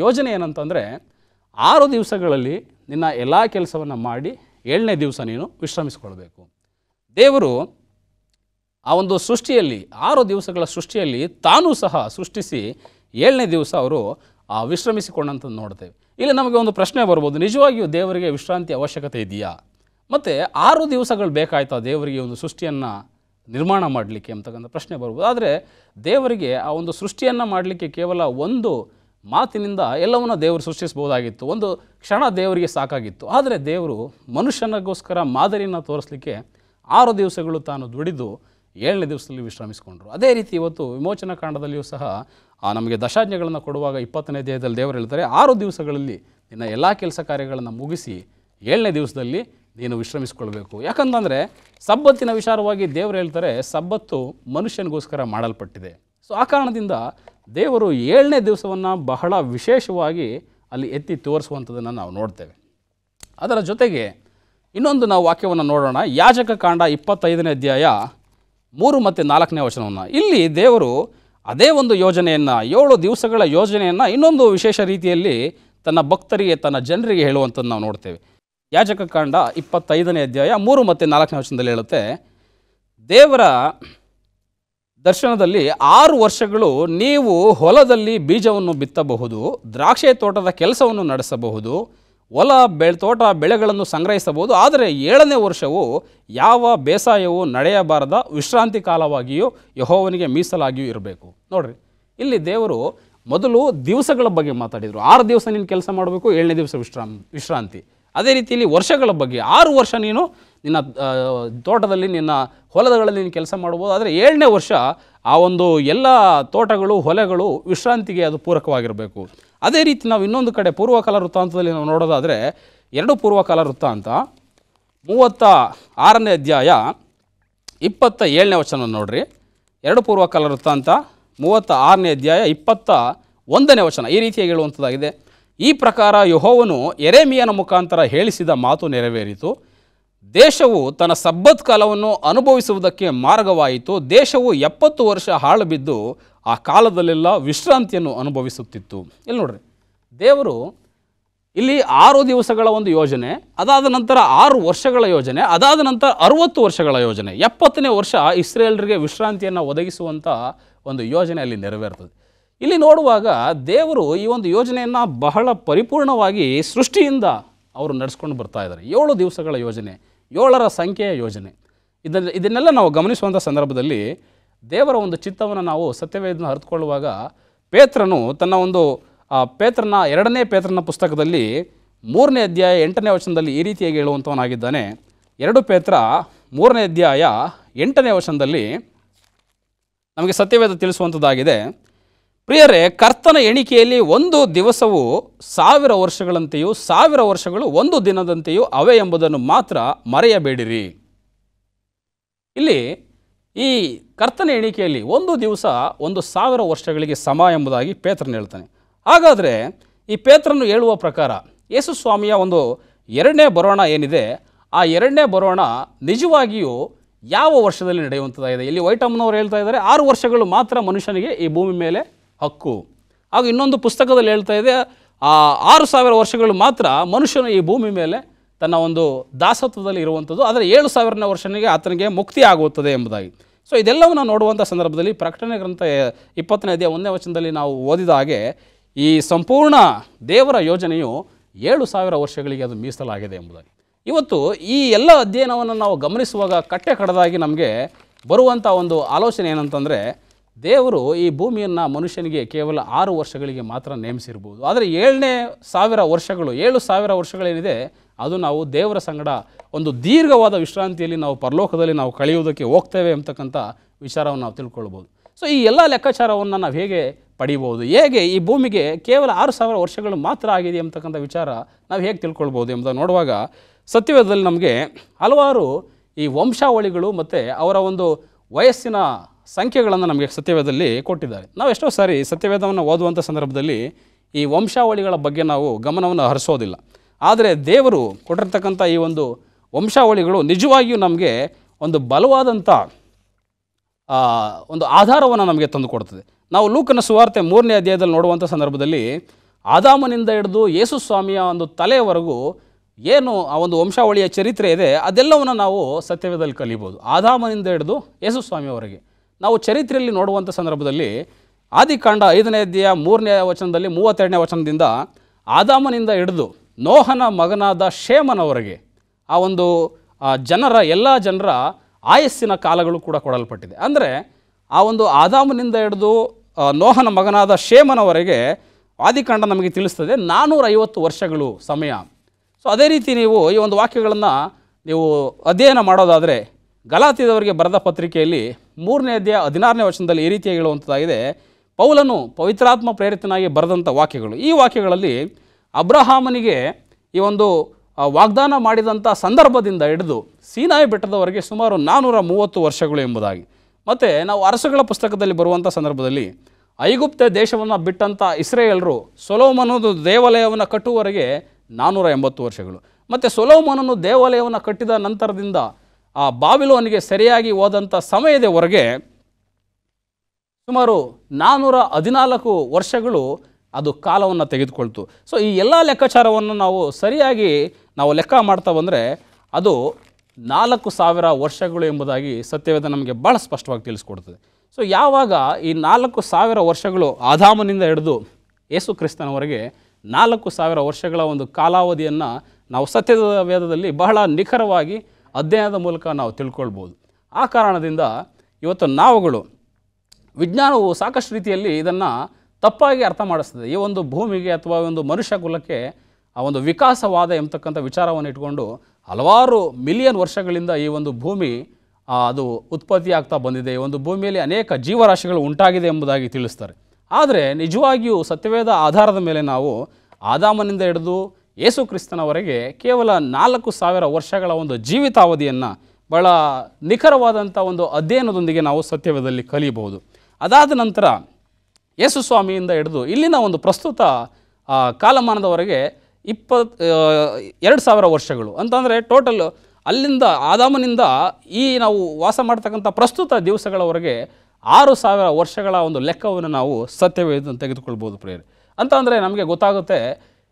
ಯೋಜನೆ ಏನಂತಂದರೆ 6 ದಿವಸಗಳಲ್ಲಿ ನಿನ್ನ ಎಲ್ಲ ಕೆಲಸವನ್ನು ಮಾಡಿ 7ನೇ ದಿವಸ ನೀನು ವಿಶ್ರಮಿಸಿಕೊಳ್ಬೇಕು. ದೇವರು ಆ ಒಂದು ಸೃಷ್ಟಿಯಲ್ಲಿ 6 ದಿವಸಗಳ ಸೃಷ್ಟಿಯಲ್ಲಿ ತಾನೂ ಸಹ ಸೃಷ್ಟಿಸಿ 7ನೇ ದಿವಸ ಅವರು ವಿಶ್ರಮಿಸಿಕೊಂಡಂಥದ್ದು ನೋಡ್ತೇವೆ. ಇಲ್ಲಿ ನಮಗೆ ಒಂದು ಪ್ರಶ್ನೆ ಬರ್ಬೋದು, ನಿಜವಾಗಿಯೂ ದೇವರಿಗೆ ವಿಶ್ರಾಂತಿ ಅವಶ್ಯಕತೆ ಇದೆಯಾ, ಮತ್ತು 6 ದಿವಸಗಳು ಬೇಕಾಯ್ತಾ ದೇವರಿಗೆ ಒಂದು ಸೃಷ್ಟಿಯನ್ನು ನಿರ್ಮಾಣ ಮಾಡಲಿಕ್ಕೆ ಅಂತಕ್ಕಂಥ ಪ್ರಶ್ನೆ ಬರ್ಬೋದು. ಆದರೆ ದೇವರಿಗೆ ಆ ಒಂದು ಸೃಷ್ಟಿಯನ್ನು ಮಾಡಲಿಕ್ಕೆ ಕೇವಲ ಒಂದು ಮಾತಿನಿಂದ ಎಲ್ಲವನ್ನ ದೇವರು ಸೃಷ್ಟಿಸ್ಬೋದಾಗಿತ್ತು, ಒಂದು ಕ್ಷಣ ದೇವರಿಗೆ ಸಾಕಾಗಿತ್ತು. ಆದರೆ ದೇವರು ಮನುಷ್ಯನಿಗೋಸ್ಕರ ಮಾದರಿಯನ್ನು ತೋರಿಸಲಿಕ್ಕೆ 6 ದಿವಸಗಳು ತಾನು ದುಡಿದು 7ನೇ ದಿವಸದಲ್ಲಿ ವಿಶ್ರಮಿಸಿಕೊಂಡ್ರು. ಅದೇ ರೀತಿ ಇವತ್ತು ವಿಮೋಚನಾ ಕಾಂಡದಲ್ಲಿಯೂ ಸಹ ನಮಗೆ ದಶಾಜ್ಞೆಗಳನ್ನು ಕೊಡುವಾಗ 20ನೇ ಅಧ್ಯಾಯದಲ್ಲಿ ದೇವರು ಹೇಳ್ತಾರೆ 6 ದಿವಸಗಳಲ್ಲಿ ನಿನ್ನ ಎಲ್ಲ ಕೆಲಸ ಕಾರ್ಯಗಳನ್ನು ಮುಗಿಸಿ 7ನೇ ದಿವಸದಲ್ಲಿ ನೀನು ವಿಶ್ರಮಿಸಿಕೊಳ್ಬೇಕು. ಯಾಕಂತಂದರೆ ಸಬ್ಬತ್ತಿನ ವಿಚಾರವಾಗಿ ದೇವರು ಹೇಳ್ತಾರೆ ಸಬ್ಬತ್ತು ಮನುಷ್ಯನಿಗೋಸ್ಕರ ಮಾಡಲ್ಪಟ್ಟಿದೆ. ಸೊ ಆ ಕಾರಣದಿಂದ ದೇವರು 7ನೇ ದಿವಸವನ್ನು ಬಹಳ ವಿಶೇಷವಾಗಿ ಅಲ್ಲಿ ಎತ್ತಿ ತೋರಿಸುವಂಥದ್ದನ್ನು ನಾವು ನೋಡ್ತೇವೆ. ಅದರ ಜೊತೆಗೆ ಇನ್ನೊಂದು ನಾವು ವಾಕ್ಯವನ್ನು ನೋಡೋಣ. ಯಾಜಕ ಕಾಂಡ 25ನೇ ಅಧ್ಯಾಯ 3 ಮತ್ತು 4ನೇ ವಚನವನ್ನು. ಇಲ್ಲಿ ದೇವರು ಅದೇ ಒಂದು ಯೋಜನೆಯನ್ನು, 7 ದಿವಸಗಳ ಯೋಜನೆಯನ್ನು ಇನ್ನೊಂದು ವಿಶೇಷ ರೀತಿಯಲ್ಲಿ ತನ್ನ ಭಕ್ತರಿಗೆ, ತನ್ನ ಜನರಿಗೆ ಹೇಳುವಂಥದ್ದು ನಾವು ನೋಡ್ತೇವೆ. ಯಾಜಕ ಕಾಂಡ 25ನೇ ಅಧ್ಯಾಯ 3 ಮತ್ತು 4ನೇ ವಚನದಲ್ಲಿ ಹೇಳುತ್ತೆ, ದೇವರ ದರ್ಶನದಲ್ಲಿ 6 ವರ್ಷಗಳು ನೀವು ಹೊಲದಲ್ಲಿ ಬೀಜವನ್ನು ಬಿತ್ತಬಹುದು, ದ್ರಾಕ್ಷಿ ತೋಟದ ಕೆಲಸವನ್ನು ನಡೆಸಬಹುದು, ತೋಟ ಬೆಳೆಗಳನ್ನು ಸಂಗ್ರಹಿಸಬಹುದು. ಆದರೆ 7ನೇ ವರ್ಷವು ಯಾವ ಬೇಸಾಯವೂ ನಡೆಯಬಾರದ ವಿಶ್ರಾಂತಿ ಕಾಲವಾಗಿಯೂ ಯೆಹೋವನಿಗೆ ಮೀಸಲಾಗಿಯೂ ಇರಬೇಕು. ನೋಡ್ರಿ, ಇಲ್ಲಿ ದೇವರು ಮೊದಲು ದಿವಸಗಳ ಬಗ್ಗೆ ಮಾತಾಡಿದರು. 6 ದಿವಸ ನೀನು ಕೆಲಸ ಮಾಡಬೇಕು, 7ನೇ ದಿವಸ ವಿಶ್ರಾಂತಿ. ಅದೇ ರೀತಿಯಲ್ಲಿ ವರ್ಷಗಳ ಬಗ್ಗೆ 6 ವರ್ಷ ನೀನು ನಿನ್ನ ತೋಟದಲ್ಲಿ, ನಿನ್ನ ಹೊಲಗಳಲ್ಲಿ ನೀನು ಕೆಲಸ ಮಾಡ್ಬೋದು. ಆದರೆ 7ನೇ ವರ್ಷ ಆ ಒಂದು ಎಲ್ಲ ತೋಟಗಳು, ಹೊಲಗಳು ವಿಶ್ರಾಂತಿಗೆ ಅದು ಪೂರಕವಾಗಿರಬೇಕು. ಅದೇ ರೀತಿ ನಾವು ಇನ್ನೊಂದು ಕಡೆ ಪೂರ್ವಕಾಲ ವೃತ್ತಾಂತದಲ್ಲಿ ನಾವು ನೋಡೋದಾದರೆ 2 ಪೂರ್ವಕಾಲ ವೃತ್ತಾಂತ 36ನೇ ಅಧ್ಯಾಯ 27ನೇ ವಚನವನ್ನು ನೋಡ್ರಿ. 2 ಪೂರ್ವಕಾಲ ವೃತ್ತಾಂತ 36ನೇ ಅಧ್ಯಾಯ 21ನೇ ವಚನ ಈ ರೀತಿಯಾಗಿ ಹೇಳುವಂಥದ್ದಾಗಿದೆ. ಈ ಪ್ರಕಾರ ಯೆಹೋವನು ಯೆರೆಮೀಯನ ಮುಖಾಂತರ ಹೇಳಿಸಿದ ಮಾತು ನೆರವೇರಿತು. ದೇಶವು ತನ್ನ ಸಬ್ಬತ್ ಕಾಲವನ್ನು ಅನುಭವಿಸುವುದಕ್ಕೆ ಮಾರ್ಗವಾಯಿತು. ದೇಶವು 70 ವರ್ಷ ಹಾಳು ಬಿದ್ದು ಆ ಕಾಲದಲ್ಲೆಲ್ಲ ವಿಶ್ರಾಂತಿಯನ್ನು ಅನುಭವಿಸುತ್ತಿತ್ತು. ಇಲ್ಲಿ ನೋಡ್ರಿ, ದೇವರು ಇಲ್ಲಿ 6 ದಿವಸಗಳ ಒಂದು ಯೋಜನೆ, ಅದಾದ ನಂತರ 6 ವರ್ಷಗಳ ಯೋಜನೆ, ಅದಾದ ನಂತರ 60 ವರ್ಷಗಳ ಯೋಜನೆ, 70ನೇ ವರ್ಷ ಇಸ್ರೇಲರಿಗೆ ವಿಶ್ರಾಂತಿಯನ್ನು ಒದಗಿಸುವಂಥ ಒಂದು ಯೋಜನೆ ಅಲ್ಲಿ ನೆರವೇರ್ತದೆ. ಇಲ್ಲಿ ನೋಡುವಾಗ ದೇವರು ಈ ಒಂದು ಯೋಜನೆಯನ್ನು ಬಹಳ ಪರಿಪೂರ್ಣವಾಗಿ ಸೃಷ್ಟಿಯಿಂದ ಅವರು ನಡೆಸ್ಕೊಂಡು ಬರ್ತಾ ಇದ್ದಾರೆ. 7 ದಿವಸಗಳ ಯೋಜನೆ, 7ರ ಸಂಖ್ಯೆಯ ಯೋಜನೆ. ಇದನ್ನೆಲ್ಲ ನಾವು ಗಮನಿಸುವಂಥ ಸಂದರ್ಭದಲ್ಲಿ ದೇವರ ಒಂದು ಚಿತ್ತವನ್ನು ನಾವು ಸತ್ಯವೇದನ ಅರಿತುಕೊಳ್ಳುವಾಗ ಪೇತ್ರನು ತನ್ನ ಒಂದು ಪೇತ್ರನ 2ನೇ ಪೇತ್ರನ ಪುಸ್ತಕದಲ್ಲಿ 3ನೇ ಅಧ್ಯಾಯ 8ನೇ ವಚನದಲ್ಲಿ ಈ ರೀತಿಯಾಗಿ ಹೇಳುವಂಥವನಾಗಿದ್ದಾನೆ. 2 ಪೇತ್ರ 3ನೇ ಅಧ್ಯಾಯ 8ನೇ ವಚನದಲ್ಲಿ ನಮಗೆ ಸತ್ಯವೇದ ತಿಳಿಸುವಂಥದ್ದಾಗಿದೆ. ಪ್ರಿಯರೇ, ಕರ್ತನ ಎಣಿಕೆಯಲ್ಲಿ 1 ದಿವಸವು 1000 ವರ್ಷಗಳಂತೆಯೂ 1000 ವರ್ಷಗಳು 1 ದಿನದಂತೆಯೂ ಅವೆ ಎಂಬುದನ್ನು ಮಾತ್ರ ಮರೆಯಬೇಡಿರಿ. ಇಲ್ಲಿ ಈ ಕರ್ತನ ಎಣಿಕೆಯಲ್ಲಿ 1 ದಿವಸ 1000 ವರ್ಷಗಳಿಗೆ ಸಮ ಎಂಬುದಾಗಿ ಪೇತ್ರನು ಹೇಳ್ತಾನೆ. ಹಾಗಾದರೆ ಈ ಪೇತ್ರನು ಹೇಳುವ ಪ್ರಕಾರ ಯೇಸು ಸ್ವಾಮಿಯ ಒಂದು 2ನೇ ಬರೋಣ ಏನಿದೆ, ಆ 2ನೇ ಬರೋಣ ನಿಜವಾಗಿಯೂ ಯಾವ ವರ್ಷದಲ್ಲಿ ನಡೆಯುವಂಥದ್ದಾಗಿದೆ? ಇಲ್ಲಿ ವೈಟಮ್ಮನವರು ಹೇಳ್ತಾ ಇದ್ದಾರೆ 6 ವರ್ಷಗಳು ಮಾತ್ರ ಮನುಷ್ಯನಿಗೆ ಈ ಭೂಮಿ ಮೇಲೆ ಹಕ್ಕು. ಹಾಗೂ ಇನ್ನೊಂದು ಪುಸ್ತಕದಲ್ಲಿ ಹೇಳ್ತಾ ಇದೆ 6000 ವರ್ಷಗಳು ಮಾತ್ರ ಮನುಷ್ಯನು ಈ ಭೂಮಿ ಮೇಲೆ ತನ್ನ ಒಂದು ದಾಸತ್ವದಲ್ಲಿ ಇರುವಂಥದ್ದು, ಆದರೆ 7000ನೇ ವರ್ಷನಿಗೆ ಆತನಿಗೆ ಮುಕ್ತಿ ಆಗುತ್ತದೆ ಎಂಬುದಾಗಿ. ಸೊ ಇದೆಲ್ಲವನ್ನು ನೋಡುವಂಥ ಸಂದರ್ಭದಲ್ಲಿ ಪ್ರಕಟಣೆ ಗ್ರಂಥ 20ನೇ ಅಧ್ಯಾಯ 1ನೇ ವಚನದಲ್ಲಿ ನಾವು ಓದಿದ ಹಾಗೆ ಈ ಸಂಪೂರ್ಣ ದೇವರ ಯೋಜನೆಯು 7000 ವರ್ಷಗಳಿಗೆ ಅದು ಮೀಸಲಾಗಿದೆ ಎಂಬುದಾಗಿ. ಇವತ್ತು ಈ ಎಲ್ಲ ಅಧ್ಯಯನವನ್ನು ನಾವು ಗಮನಿಸುವಾಗ ಕಟ್ಟೆ ಕಡದಾಗಿ ನಮಗೆ ಬರುವಂಥ ಒಂದು ಆಲೋಚನೆ ಏನಂತಂದರೆ, ದೇವರು ಈ ಭೂಮಿಯನ್ನು ಮನುಷ್ಯನಿಗೆ ಕೇವಲ 6 ವರ್ಷಗಳಿಗೆ ಮಾತ್ರ ನೇಮಿಸಿರ್ಬೋದು, ಆದರೆ 7,000 ವರ್ಷಗಳು 7,000 ವರ್ಷಗಳೇನಿದೆ ಅದು ನಾವು ದೇವರ ಸಂಗಡ ಒಂದು ದೀರ್ಘವಾದ ವಿಶ್ರಾಂತಿಯಲ್ಲಿ ನಾವು ಪರಲೋಕದಲ್ಲಿ ನಾವು ಕಳೆಯುವುದಕ್ಕೆ ಹೋಗ್ತೇವೆ ಅಂತಕ್ಕಂಥ ವಿಚಾರವನ್ನು ನಾವು ತಿಳ್ಕೊಳ್ಬೋದು. ಸೊ ಈ ಎಲ್ಲ ಲೆಕ್ಕಾಚಾರವನ್ನು ನಾವು ಹೇಗೆ ಪಡಿಬೋದು, ಹೇಗೆ ಈ ಭೂಮಿಗೆ ಕೇವಲ 6,000 ವರ್ಷಗಳು ಮಾತ್ರ ಆಗಿದೆ ಅಂತಕ್ಕಂಥ ವಿಚಾರ ನಾವು ಹೇಗೆ ತಿಳ್ಕೊಳ್ಬೋದು ಎಂಬುದನ್ನು ನೋಡುವಾಗ ಸತ್ಯವೇದದಲ್ಲಿ ನಮಗೆ ಹಲವಾರು ಈ ವಂಶಾವಳಿಗಳು ಮತ್ತು ಅವರ ಒಂದು ವಯಸ್ಸಿನ ಸಂಖ್ಯೆಗಳನ್ನು ನಮಗೆ ಸತ್ಯವೇದದಲ್ಲಿ ಕೊಟ್ಟಿದ್ದಾರೆ. ನಾವು ಎಷ್ಟೋ ಸಾರಿ ಸತ್ಯವೇದವನ್ನು ಓದುವಂಥ ಸಂದರ್ಭದಲ್ಲಿ ಈ ವಂಶಾವಳಿಗಳ ಬಗ್ಗೆ ನಾವು ಗಮನವನ್ನು ಹರಿಸೋದಿಲ್ಲ. ಆದರೆ ದೇವರು ಕೊಟ್ಟಿರ್ತಕ್ಕಂಥ ಈ ಒಂದು ವಂಶಾವಳಿಗಳು ನಿಜವಾಗಿಯೂ ನಮಗೆ ಒಂದು ಬಲವಾದಂಥ ಒಂದು ಆಧಾರವನ್ನು ನಮಗೆ ತಂದು ಕೊಡ್ತದೆ. ನಾವು ಲೂಕನ ಸುವಾರ್ತೆ 3ನೇ ಅಧ್ಯಾಯದಲ್ಲಿ ನೋಡುವಂಥ ಸಂದರ್ಭದಲ್ಲಿ ಆದಾಮನಿಂದ ಹಿಡಿದು ಯೇಸು ಸ್ವಾಮಿಯ ಒಂದು ತಲೆಯವರೆಗೂ ಏನು ಆ ಒಂದು ವಂಶಾವಳಿಯ ಚರಿತ್ರೆ ಇದೆ ಅದೆಲ್ಲವನ್ನು ನಾವು ಸತ್ಯವೇದದಲ್ಲಿ ಕಲಿಬೋದು. ಆದಾಮನಿಂದ ಹಿಡಿದು ಯೇಸು ಸ್ವಾಮಿಯವರೆಗೆ ನಾವು ಚರಿತ್ರೆಯಲ್ಲಿ ನೋಡುವಂಥ ಸಂದರ್ಭದಲ್ಲಿ ಆದಿಕಾಂಡ 5ನೇ ಅಧ್ಯಾಯ 3ನೇ ವಚನದಲ್ಲಿ 32ನೇ ವಚನದಿಂದ ಆದಾಮನಿಂದ ಹಿಡಿದು ನೋಹನ ಮಗನಾದ ಶೇಮನವರೆಗೆ ಆ ಒಂದು ಎಲ್ಲ ಜನರ ಆಯಸ್ಸಿನ ಕಾಲಗಳು ಕೂಡ ಕೊಡಲ್ಪಟ್ಟಿದೆ. ಅಂದರೆ ಆ ಒಂದು ಆದಾಮನಿಂದ ಹಿಡಿದು ನೋಹನ ಮಗನಾದ ಶೇಮನವರೆಗೆ ಆದಿಕಾಂಡ ನಮಗೆ ತಿಳಿಸ್ತದೆ 450 ವರ್ಷಗಳು ಸಮಯ. ಸೊ ಅದೇ ರೀತಿ ನೀವು ಈ ಒಂದು ವಾಕ್ಯಗಳನ್ನು ನೀವು ಅಧ್ಯಯನ ಮಾಡೋದಾದರೆ ಗಲಾತ್ಯದವರಿಗೆ ಬರೆದ ಪತ್ರಿಕೆಯಲ್ಲಿ 3ನೇ ಅಧ್ಯಾಯ 16ನೇ ವಚನದಲ್ಲಿ ಈ ರೀತಿಯಾಗಿ ಹೇಳುವಂಥದ್ದಾಗಿದೆ. ಪೌಲನು ಪವಿತ್ರಾತ್ಮ ಪ್ರೇರಿತನಾಗಿ ಬರೆದಂಥ ವಾಕ್ಯಗಳು. ಈ ವಾಕ್ಯಗಳಲ್ಲಿ ಅಬ್ರಹಾಮನಿಗೆ ಈ ಒಂದು ವಾಗ್ದಾನ ಮಾಡಿದಂಥ ಸಂದರ್ಭದಿಂದ ಹಿಡಿದು ಸೀನಾಯಿ ಬೆಟ್ಟದವರೆಗೆ ಸುಮಾರು 430 ವರ್ಷಗಳು ಎಂಬುದಾಗಿ. ಮತ್ತು ನಾವು ಅರಸುಗಳ ಪುಸ್ತಕದಲ್ಲಿ ಬರುವಂಥ ಸಂದರ್ಭದಲ್ಲಿ ಐಗುಪ್ತ ದೇಶವನ್ನು ಬಿಟ್ಟಂಥ ಇಸ್ರೇಲರು ಸೊಲೊಮೋನನು ದೇವಾಲಯವನ್ನು ಕಟ್ಟುವವರೆಗೆ 480 ವರ್ಷಗಳು. ಮತ್ತು ಸೊಲೊಮೋನನು ದೇವಾಲಯವನ್ನು ಕಟ್ಟಿದ ನಂತರದಿಂದ ಆ ಬಾಬಿಲೋನಿಗೆ ಸರಿಯಾಗಿ ಹೋದಂಥ ಸಮಯದವರೆಗೆ ಸುಮಾರು 414 ವರ್ಷಗಳು ಅದು ಕಾಲವನ್ನು ತೆಗೆದುಕೊಳ್ತು. ಸೊ ಈ ಎಲ್ಲ ಲೆಕ್ಕಾಚಾರವನ್ನು ನಾವು ಸರಿಯಾಗಿ ನಾವು ಲೆಕ್ಕ ಮಾಡ್ತಾ ಬಂದರೆ ಅದು 4000 ವರ್ಷಗಳು ಎಂಬುದಾಗಿ ಸತ್ಯವೇದ ನಮಗೆ ಭಾಳ ಸ್ಪಷ್ಟವಾಗಿ ತಿಳಿಸ್ಕೊಡ್ತದೆ. ಸೊ ಯಾವಾಗ ಈ 4000 ವರ್ಷಗಳು ಆದಾಮನಿಂದ ಹಿಡಿದು ಯೇಸು ಕ್ರಿಸ್ತನವರೆಗೆ 4000 ವರ್ಷಗಳ ಒಂದು ಕಾಲಾವಧಿಯನ್ನು ನಾವು ಸತ್ಯದ ವೇದದಲ್ಲಿ ಬಹಳ ನಿಖರವಾಗಿ ಅಧ್ಯಯನದ ಮೂಲಕ ನಾವು ತಿಳ್ಕೊಳ್ಬೋದು. ಆ ಕಾರಣದಿಂದ ಇವತ್ತು ನಾವುಗಳು ವಿಜ್ಞಾನವು ಸಾಕಷ್ಟು ರೀತಿಯಲ್ಲಿ ಇದನ್ನು ತಪ್ಪಾಗಿ ಅರ್ಥ ಮಾಡಿಸ್ತದೆ. ಈ ಒಂದು ಭೂಮಿಗೆ ಅಥವಾ ಒಂದು ಮನುಷ್ಯ ಕುಲಕ್ಕೆ ಆ ಒಂದು ವಿಕಾಸವಾದ ಎಂಬತಕ್ಕಂಥ ವಿಚಾರವನ್ನು ಇಟ್ಕೊಂಡು ಹಲವಾರು ಮಿಲಿಯನ್ ವರ್ಷಗಳಿಂದ ಈ ಒಂದು ಭೂಮಿ ಅದು ಉತ್ಪತ್ತಿ ಆಗ್ತಾ ಬಂದಿದೆ, ಈ ಒಂದು ಭೂಮಿಯಲ್ಲಿ ಅನೇಕ ಜೀವರಾಶಿಗಳು ಉಂಟಾಗಿದೆ ಎಂಬುದಾಗಿ ತಿಳಿಸ್ತಾರೆ. ಆದರೆ ನಿಜವಾಗಿಯೂ ಸತ್ಯವೇದ ಆಧಾರದ ಮೇಲೆ ನಾವು ಆದಾಮನಿಂದ ಹಿಡಿದು ಯೇಸು ಕ್ರಿಸ್ತನವರೆಗೆ ಕೇವಲ 4000 ವರ್ಷಗಳ ಒಂದು ಜೀವಿತಾವಧಿಯನ್ನು ಬಹಳ ನಿಖರವಾದಂಥ ಒಂದು ಅಧ್ಯಯನದೊಂದಿಗೆ ನಾವು ಸತ್ಯವೇದದಲ್ಲಿ ಕಲಿಯಬಹುದು. ಅದಾದ ನಂತರ ಯೇಸು ಸ್ವಾಮಿಯಿಂದ ಹಿಡಿದು ಇಲ್ಲಿನ ಒಂದು ಪ್ರಸ್ತುತ ಕಾಲಮಾನದವರೆಗೆ 2000 ವರ್ಷಗಳು ಅಂತಂದರೆ ಟೋಟಲ್ ಅಲ್ಲಿಂದ ಆದಾಮನಿಂದ ಈ ನಾವು ವಾಸ ಮಾಡ್ತಕ್ಕಂಥ ಪ್ರಸ್ತುತ ದಿವಸಗಳವರೆಗೆ 6000 ವರ್ಷಗಳ ಒಂದು ಲೆಕ್ಕವನ್ನು ನಾವು ಸತ್ಯವೇದ ತೆಗೆದುಕೊಳ್ಬೋದು ಪ್ರೇರೆ. ಅಂತಂದರೆ ನಮಗೆ ಗೊತ್ತಾಗುತ್ತೆ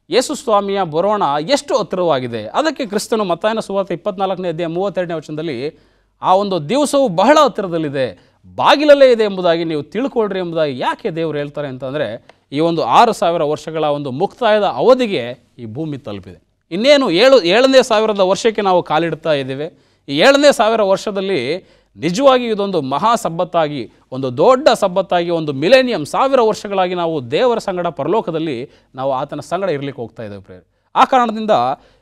ಯೇಸು ಸ್ವಾಮಿಯ ಬರೋಣ ಎಷ್ಟು ಹತ್ತಿರವಾಗಿದೆ. ಅದಕ್ಕೆ ಕ್ರಿಸ್ತನು ಮತ್ತಾಯನ ಸುವಾರ್ತೆ 24ನೇ ಅಧ್ಯಾಯ 32ನೇ ವಚನದಲ್ಲಿ ಆ ಒಂದು ದಿವಸವು ಬಹಳ ಹತ್ತಿರದಲ್ಲಿದೆ, ಬಾಗಿಲಲ್ಲೇ ಇದೆ ಎಂಬುದಾಗಿ ನೀವು ತಿಳ್ಕೊಳ್ರಿ ಎಂಬುದಾಗಿ ಯಾಕೆ ದೇವರು ಹೇಳ್ತಾರೆ ಅಂತಂದರೆ, ಈ ಒಂದು 6,000 ವರ್ಷಗಳ ಒಂದು ಮುಕ್ತಾಯದ ಅವಧಿಗೆ ಈ ಭೂಮಿ ತಲುಪಿದೆ. ಇನ್ನೇನು 7ನೇ ಸಾವಿರದ ವರ್ಷಕ್ಕೆ ನಾವು ಕಾಲಿಡ್ತಾ ಇದ್ದೇವೆ. ಈ 7ನೇ ಸಾವಿರ ವರ್ಷದಲ್ಲಿ ನಿಜವಾಗಿ ಇದೊಂದು ಮಹಾ ಸಬ್ಬತ್ತಾಗಿ, ಒಂದು ದೊಡ್ಡ ಸಬ್ಬತ್ತಾಗಿ, ಒಂದು ಮಿಲೇನಿಯಂ 1000 ವರ್ಷಗಳಾಗಿ ನಾವು ದೇವರ ಸಂಗಡ ಪರಲೋಕದಲ್ಲಿ ನಾವು ಆತನ ಸಂಗಡ ಇರಲಿಕ್ಕೆ ಹೋಗ್ತಾ ಇದ್ದೇವೆ ಪ್ರೇರೆ. ಆ ಕಾರಣದಿಂದ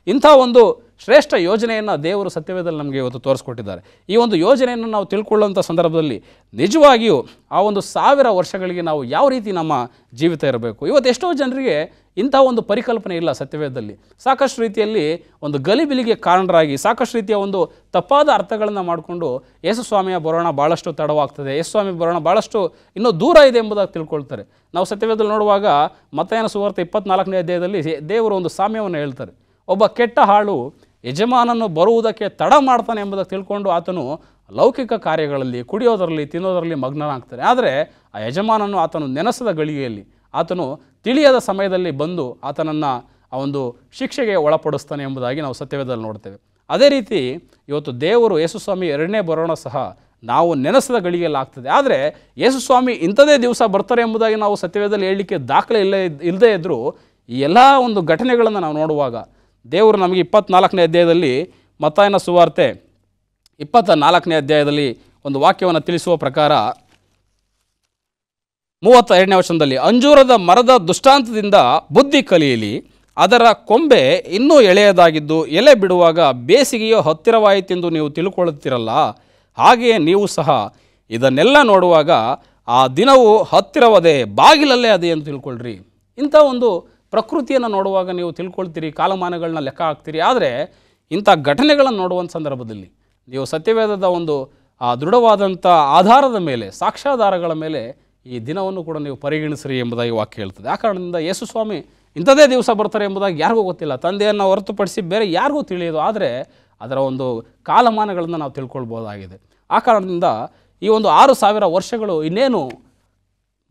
ಇಂಥ ಒಂದು ಶ್ರೇಷ್ಠ ಯೋಜನೆಯನ್ನು ದೇವರು ಸತ್ಯವೇದದಲ್ಲಿ ನಮಗೆ ಇವತ್ತು ತೋರಿಸ್ಕೊಟ್ಟಿದ್ದಾರೆ. ಈ ಒಂದು ಯೋಜನೆಯನ್ನು ನಾವು ತಿಳ್ಕೊಳ್ಳುವಂಥ ಸಂದರ್ಭದಲ್ಲಿ ನಿಜವಾಗಿಯೂ ಆ ಒಂದು 1000 ವರ್ಷಗಳಿಗೆ ನಾವು ಯಾವ ರೀತಿ ನಮ್ಮ ಜೀವಿತ ಇರಬೇಕು. ಇವತ್ತು ಎಷ್ಟೋ ಜನರಿಗೆ ಇಂಥ ಒಂದು ಪರಿಕಲ್ಪನೆ ಇಲ್ಲ ಸತ್ಯವೇದದಲ್ಲಿ. ಸಾಕಷ್ಟು ರೀತಿಯಲ್ಲಿ ಒಂದು ಗಲಿಬಿಲಿಗೆ ಕಾರಣರಾಗಿ ಸಾಕಷ್ಟು ರೀತಿಯ ಒಂದು ತಪ್ಪಾದ ಅರ್ಥಗಳನ್ನು ಮಾಡಿಕೊಂಡು ಯೇಸುಸ್ವಾಮಿಯ ಬರೋಣ ಭಾಳಷ್ಟು ತಡವಾಗ್ತದೆ, ಯೇಸುಸ್ವಾಮಿ ಬರೋಣ ಭಾಳಷ್ಟು ಇನ್ನೂ ದೂರ ಇದೆ ಎಂಬುದಾಗಿ ತಿಳ್ಕೊಳ್ತಾರೆ. ನಾವು ಸತ್ಯವೇದದಲ್ಲಿ ನೋಡುವಾಗ ಮತ್ತಾಯನ ಸುವಾರ್ತೆ 24ನೇ ಅಧ್ಯಾಯದಲ್ಲಿ ದೇವರು ಒಂದು ಸಾಮ್ಯವನ್ನು ಹೇಳ್ತಾರೆ. ಒಬ್ಬ ಕೆಟ್ಟ ಹಾಳು ಯಜಮಾನನು ಬರುವುದಕ್ಕೆ ತಡ ಮಾಡ್ತಾನೆ ಎಂಬುದಕ್ಕೆ ತಿಳ್ಕೊಂಡು ಆತನು ಲೌಕಿಕ ಕಾರ್ಯಗಳಲ್ಲಿ, ಕುಡಿಯೋದರಲ್ಲಿ, ತಿನ್ನೋದರಲ್ಲಿ ಮಗ್ನನಾಗ್ತಾನೆ. ಆದರೆ ಆ ಯಜಮಾನನು ಆತನು ನೆನೆಸದ ಗಳಿಗೆಯಲ್ಲಿ, ಆತನು ತಿಳಿಯದ ಸಮಯದಲ್ಲಿ ಬಂದು ಆತನನ್ನು ಆ ಒಂದು ಶಿಕ್ಷೆಗೆ ಒಳಪಡಿಸ್ತಾನೆ ಎಂಬುದಾಗಿ ನಾವು ಸತ್ಯವೇದದಲ್ಲಿ ನೋಡ್ತೇವೆ. ಅದೇ ರೀತಿ ಇವತ್ತು ದೇವರು ಯೇಸುಸ್ವಾಮಿ 2ನೇ ಬರೋಣ ಸಹ ನಾವು ನೆನೆಸದ ಗಳಿಗೆಯಲ್ಲಿ ಆಗ್ತದೆ. ಆದರೆ ಯೇಸುಸ್ವಾಮಿ ಇಂಥದೇ ದಿವಸ ಬರ್ತಾರೆ ಎಂಬುದಾಗಿ ನಾವು ಸತ್ಯವೇದದಲ್ಲಿ ಹೇಳಲಿಕ್ಕೆ ದಾಖಲೆ ಇಲ್ಲದೇ ಇದ್ದರೂ ಈ ಎಲ್ಲ ಒಂದು ಘಟನೆಗಳನ್ನು ನಾವು ನೋಡುವಾಗ ದೇವರು ನಮಗೆ 24ನೇ ಅಧ್ಯಾಯದಲ್ಲಿ, ಮತ್ತಾಯನ ಸುವಾರ್ತೆ 24ನೇ ಅಧ್ಯಾಯದಲ್ಲಿ ಒಂದು ವಾಕ್ಯವನ್ನು ತಿಳಿಸುವ ಪ್ರಕಾರ 32ನೇ ವಚನದಲ್ಲಿ, ಅಂಜೂರದ ಮರದ ದೃಷ್ಟಾಂತದಿಂದ ಬುದ್ಧಿ ಕಲಿಯಲಿ, ಅದರ ಕೊಂಬೆ ಇನ್ನೂ ಎಳೆಯದಾಗಿದ್ದು ಎಲೆ ಬಿಡುವಾಗ ಬೇಸಿಗೆಯೋ ಹತ್ತಿರವಾಯಿತೆಂದು ನೀವು ತಿಳ್ಕೊಳ್ಳುತ್ತೀರಲ್ಲ, ಹಾಗೆಯೇ ನೀವು ಸಹ ಇದನ್ನೆಲ್ಲ ನೋಡುವಾಗ ಆ ದಿನವು ಹತ್ತಿರವದೇ, ಬಾಗಿಲಲ್ಲೇ ಅದೇ ಎಂದು ತಿಳ್ಕೊಳ್ರಿ. ಇಂಥ ಒಂದು ಪ್ರಕೃತಿಯನ್ನು ನೋಡುವಾಗ ನೀವು ತಿಳ್ಕೊಳ್ತೀರಿ, ಕಾಲಮಾನಗಳನ್ನ ಲೆಕ್ಕ ಹಾಕ್ತೀರಿ. ಆದರೆ ಇಂಥ ಘಟನೆಗಳನ್ನು ನೋಡುವಂಥ ಸಂದರ್ಭದಲ್ಲಿ ನೀವು ಸತ್ಯವೇದದ ಒಂದು ದೃಢವಾದಂಥ ಆಧಾರದ ಮೇಲೆ, ಸಾಕ್ಷ್ಯಾಧಾರಗಳ ಮೇಲೆ ಈ ದಿನವನ್ನು ಕೂಡ ನೀವು ಪರಿಗಣಿಸ್ರಿ ಎಂಬುದಾಗಿ ವಾಕ್ಯ ಹೇಳ್ತದೆ. ಆ ಕಾರಣದಿಂದ ಯೇಸುಸ್ವಾಮಿ ಇಂಥದೇ ದಿವಸ ಬರ್ತಾರೆ ಎಂಬುದಾಗಿ ಯಾರಿಗೂ ಗೊತ್ತಿಲ್ಲ, ತಂದೆಯನ್ನು ಹೊರತುಪಡಿಸಿ ಬೇರೆ ಯಾರಿಗೂ ತಿಳಿಯೋದು. ಆದರೆ ಅದರ ಒಂದು ಕಾಲಮಾನಗಳನ್ನು ನಾವು ತಿಳ್ಕೊಳ್ಬೋದಾಗಿದೆ. ಆ ಕಾರಣದಿಂದ ಈ ಒಂದು 6,000 ವರ್ಷಗಳು ಇನ್ನೇನು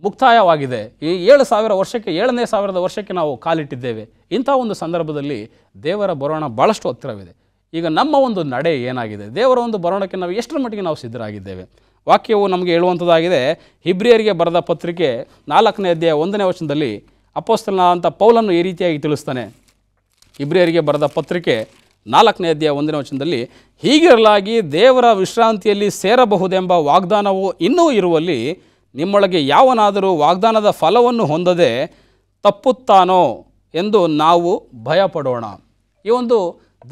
ಮುಕ್ತಾಯವಾಗಿದೆ. ಈ 7,000 ವರ್ಷಕ್ಕೆ, 7ನೇ ಸಾವಿರದ ವರ್ಷಕ್ಕೆ ನಾವು ಕಾಲಿಟ್ಟಿದ್ದೇವೆ. ಇಂಥ ಒಂದು ಸಂದರ್ಭದಲ್ಲಿ ದೇವರ ಬರೋಣ ಭಾಳಷ್ಟು ಹತ್ತಿರವಿದೆ. ಈಗ ನಮ್ಮ ಒಂದು ನಡೆ ಏನಾಗಿದೆ, ದೇವರ ಒಂದು ಬರೋಣಕ್ಕೆ ನಾವು ಎಷ್ಟರ ಮಟ್ಟಿಗೆ ನಾವು ಸಿದ್ಧರಾಗಿದ್ದೇವೆ. ವಾಕ್ಯವು ನಮಗೆ ಹೇಳುವಂಥದ್ದಾಗಿದೆ. ಹಿಬ್ರಿಯರಿಗೆ ಬರೆದ ಪತ್ರಿಕೆ 4ನೇ ಅಧ್ಯಾಯ 1ನೇ ವಚನದಲ್ಲಿ ಅಪೊಸ್ತಲನಾದಂಥ ಪೌಲನು ಈ ರೀತಿಯಾಗಿ ತಿಳಿಸ್ತಾನೆ. ಹಿಬ್ರಿಯರಿಗೆ ಬರೆದ ಪತ್ರಿಕೆ 4ನೇ ಅಧ್ಯಾಯ 1ನೇ ವಚನದಲ್ಲಿ, ಹೀಗಿರಲಾಗಿ ದೇವರ ವಿಶ್ರಾಂತಿಯಲ್ಲಿ ಸೇರಬಹುದೆಂಬ ವಾಗ್ದಾನವು ಇನ್ನೂ ಇರುವಲ್ಲಿ ನಿಮ್ಮೊಳಗೆ ಯಾವನಾದರೂ ವಾಗ್ದಾನದ ಫಲವನ್ನು ಹೊಂದದೆ ತಪ್ಪುತ್ತಾನೋ ಎಂದು ನಾವು ಭಯಪಡೋಣ. ಈ ಒಂದು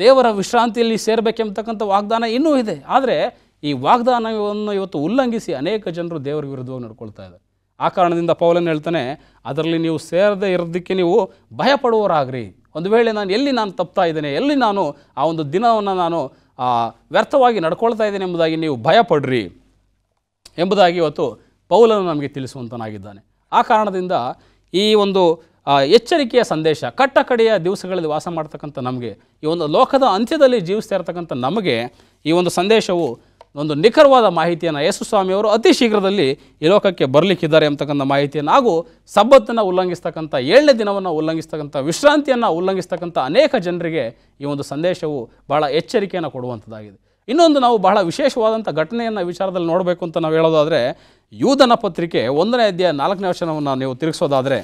ದೇವರ ವಿಶ್ರಾಂತಿಯಲ್ಲಿ ಸೇರಬೇಕೆಂಬತಕ್ಕಂಥ ವಾಗ್ದಾನ ಇನ್ನೂ ಇದೆ. ಆದರೆ ಈ ವಾಗ್ದಾನವನ್ನು ಇವತ್ತು ಉಲ್ಲಂಘಿಸಿ ಅನೇಕ ಜನರು ದೇವರ ವಿರುದ್ಧವಾಗಿ ನಡ್ಕೊಳ್ತಾ ಇದ್ದಾರೆ. ಆ ಕಾರಣದಿಂದ ಪೌಲನು ಹೇಳ್ತಾನೆ, ಅದರಲ್ಲಿ ನೀವು ಸೇರದೇ ಇರೋದಕ್ಕೆ ನೀವು ಭಯಪಡುವವರಾಗ್ರಿ. ಒಂದು ವೇಳೆ ನಾನು ತಪ್ತಾ ಇದ್ದೇನೆ, ಎಲ್ಲಿ ನಾನು ಆ ಒಂದು ದಿನವನ್ನು ನಾನು ವ್ಯರ್ಥವಾಗಿ ನಡ್ಕೊಳ್ತಾ ಇದ್ದೇನೆ ಎಂಬುದಾಗಿ ನೀವು ಭಯಪಡ್ರಿ ಎಂಬುದಾಗಿ ಇವತ್ತು ಪೌಲನು ನಮಗೆ ತಿಳಿಸುವಂತನಾಗಿದ್ದಾನೆ. ಆ ಕಾರಣದಿಂದ ಈ ಒಂದು ಎಚ್ಚರಿಕೆಯ ಸಂದೇಶ, ಕಟ್ಟಕಡೆಯ ದಿವಸಗಳಲ್ಲಿ ವಾಸ ಮಾಡ್ತಕ್ಕಂಥ ನಮಗೆ, ಈ ಒಂದು ಲೋಕದ ಅಂತ್ಯದಲ್ಲಿ ಜೀವಿಸ್ತಾ ಇರತಕ್ಕಂಥ ನಮಗೆ ಈ ಒಂದು ಸಂದೇಶವು ಒಂದು ನಿಖರವಾದ ಮಾಹಿತಿಯನ್ನು ಯೇಸುಸ್ವಾಮಿಯವರು ಅತಿ ಶೀಘ್ರದಲ್ಲಿ ಈ ಲೋಕಕ್ಕೆ ಬರಲಿಕ್ಕಿದ್ದಾರೆ ಎಂಬತಕ್ಕಂಥ ಮಾಹಿತಿಯನ್ನು, ಹಾಗೂ ಸಬ್ಬತ್ತನ್ನು ಉಲ್ಲಂಘಿಸ್ತಕ್ಕಂಥ, 7ನೇ ದಿನವನ್ನು ಉಲ್ಲಂಘಿಸ್ತಕ್ಕಂಥ, ವಿಶ್ರಾಂತಿಯನ್ನು ಉಲ್ಲಂಘಿಸ್ತಕ್ಕಂಥ ಅನೇಕ ಜನರಿಗೆ ಈ ಒಂದು ಸಂದೇಶವು ಬಹಳ ಎಚ್ಚರಿಕೆಯನ್ನು ಕೊಡುವಂಥದ್ದಾಗಿದೆ. ಇನ್ನೊಂದು ನಾವು ಬಹಳ ವಿಶೇಷವಾದಂಥ ಘಟನೆಯನ್ನು ವಿಚಾರದಲ್ಲಿ ನೋಡಬೇಕು ಅಂತ ನಾವು ಹೇಳೋದಾದರೆ, ಯೂದನ ಪತ್ರಿಕೆ 1ನೇ ಅಧ್ಯಾಯ 4ನೇ ವಚನವನ್ನು ನೀವು ತಿರುಗಿಸೋದಾದರೆ,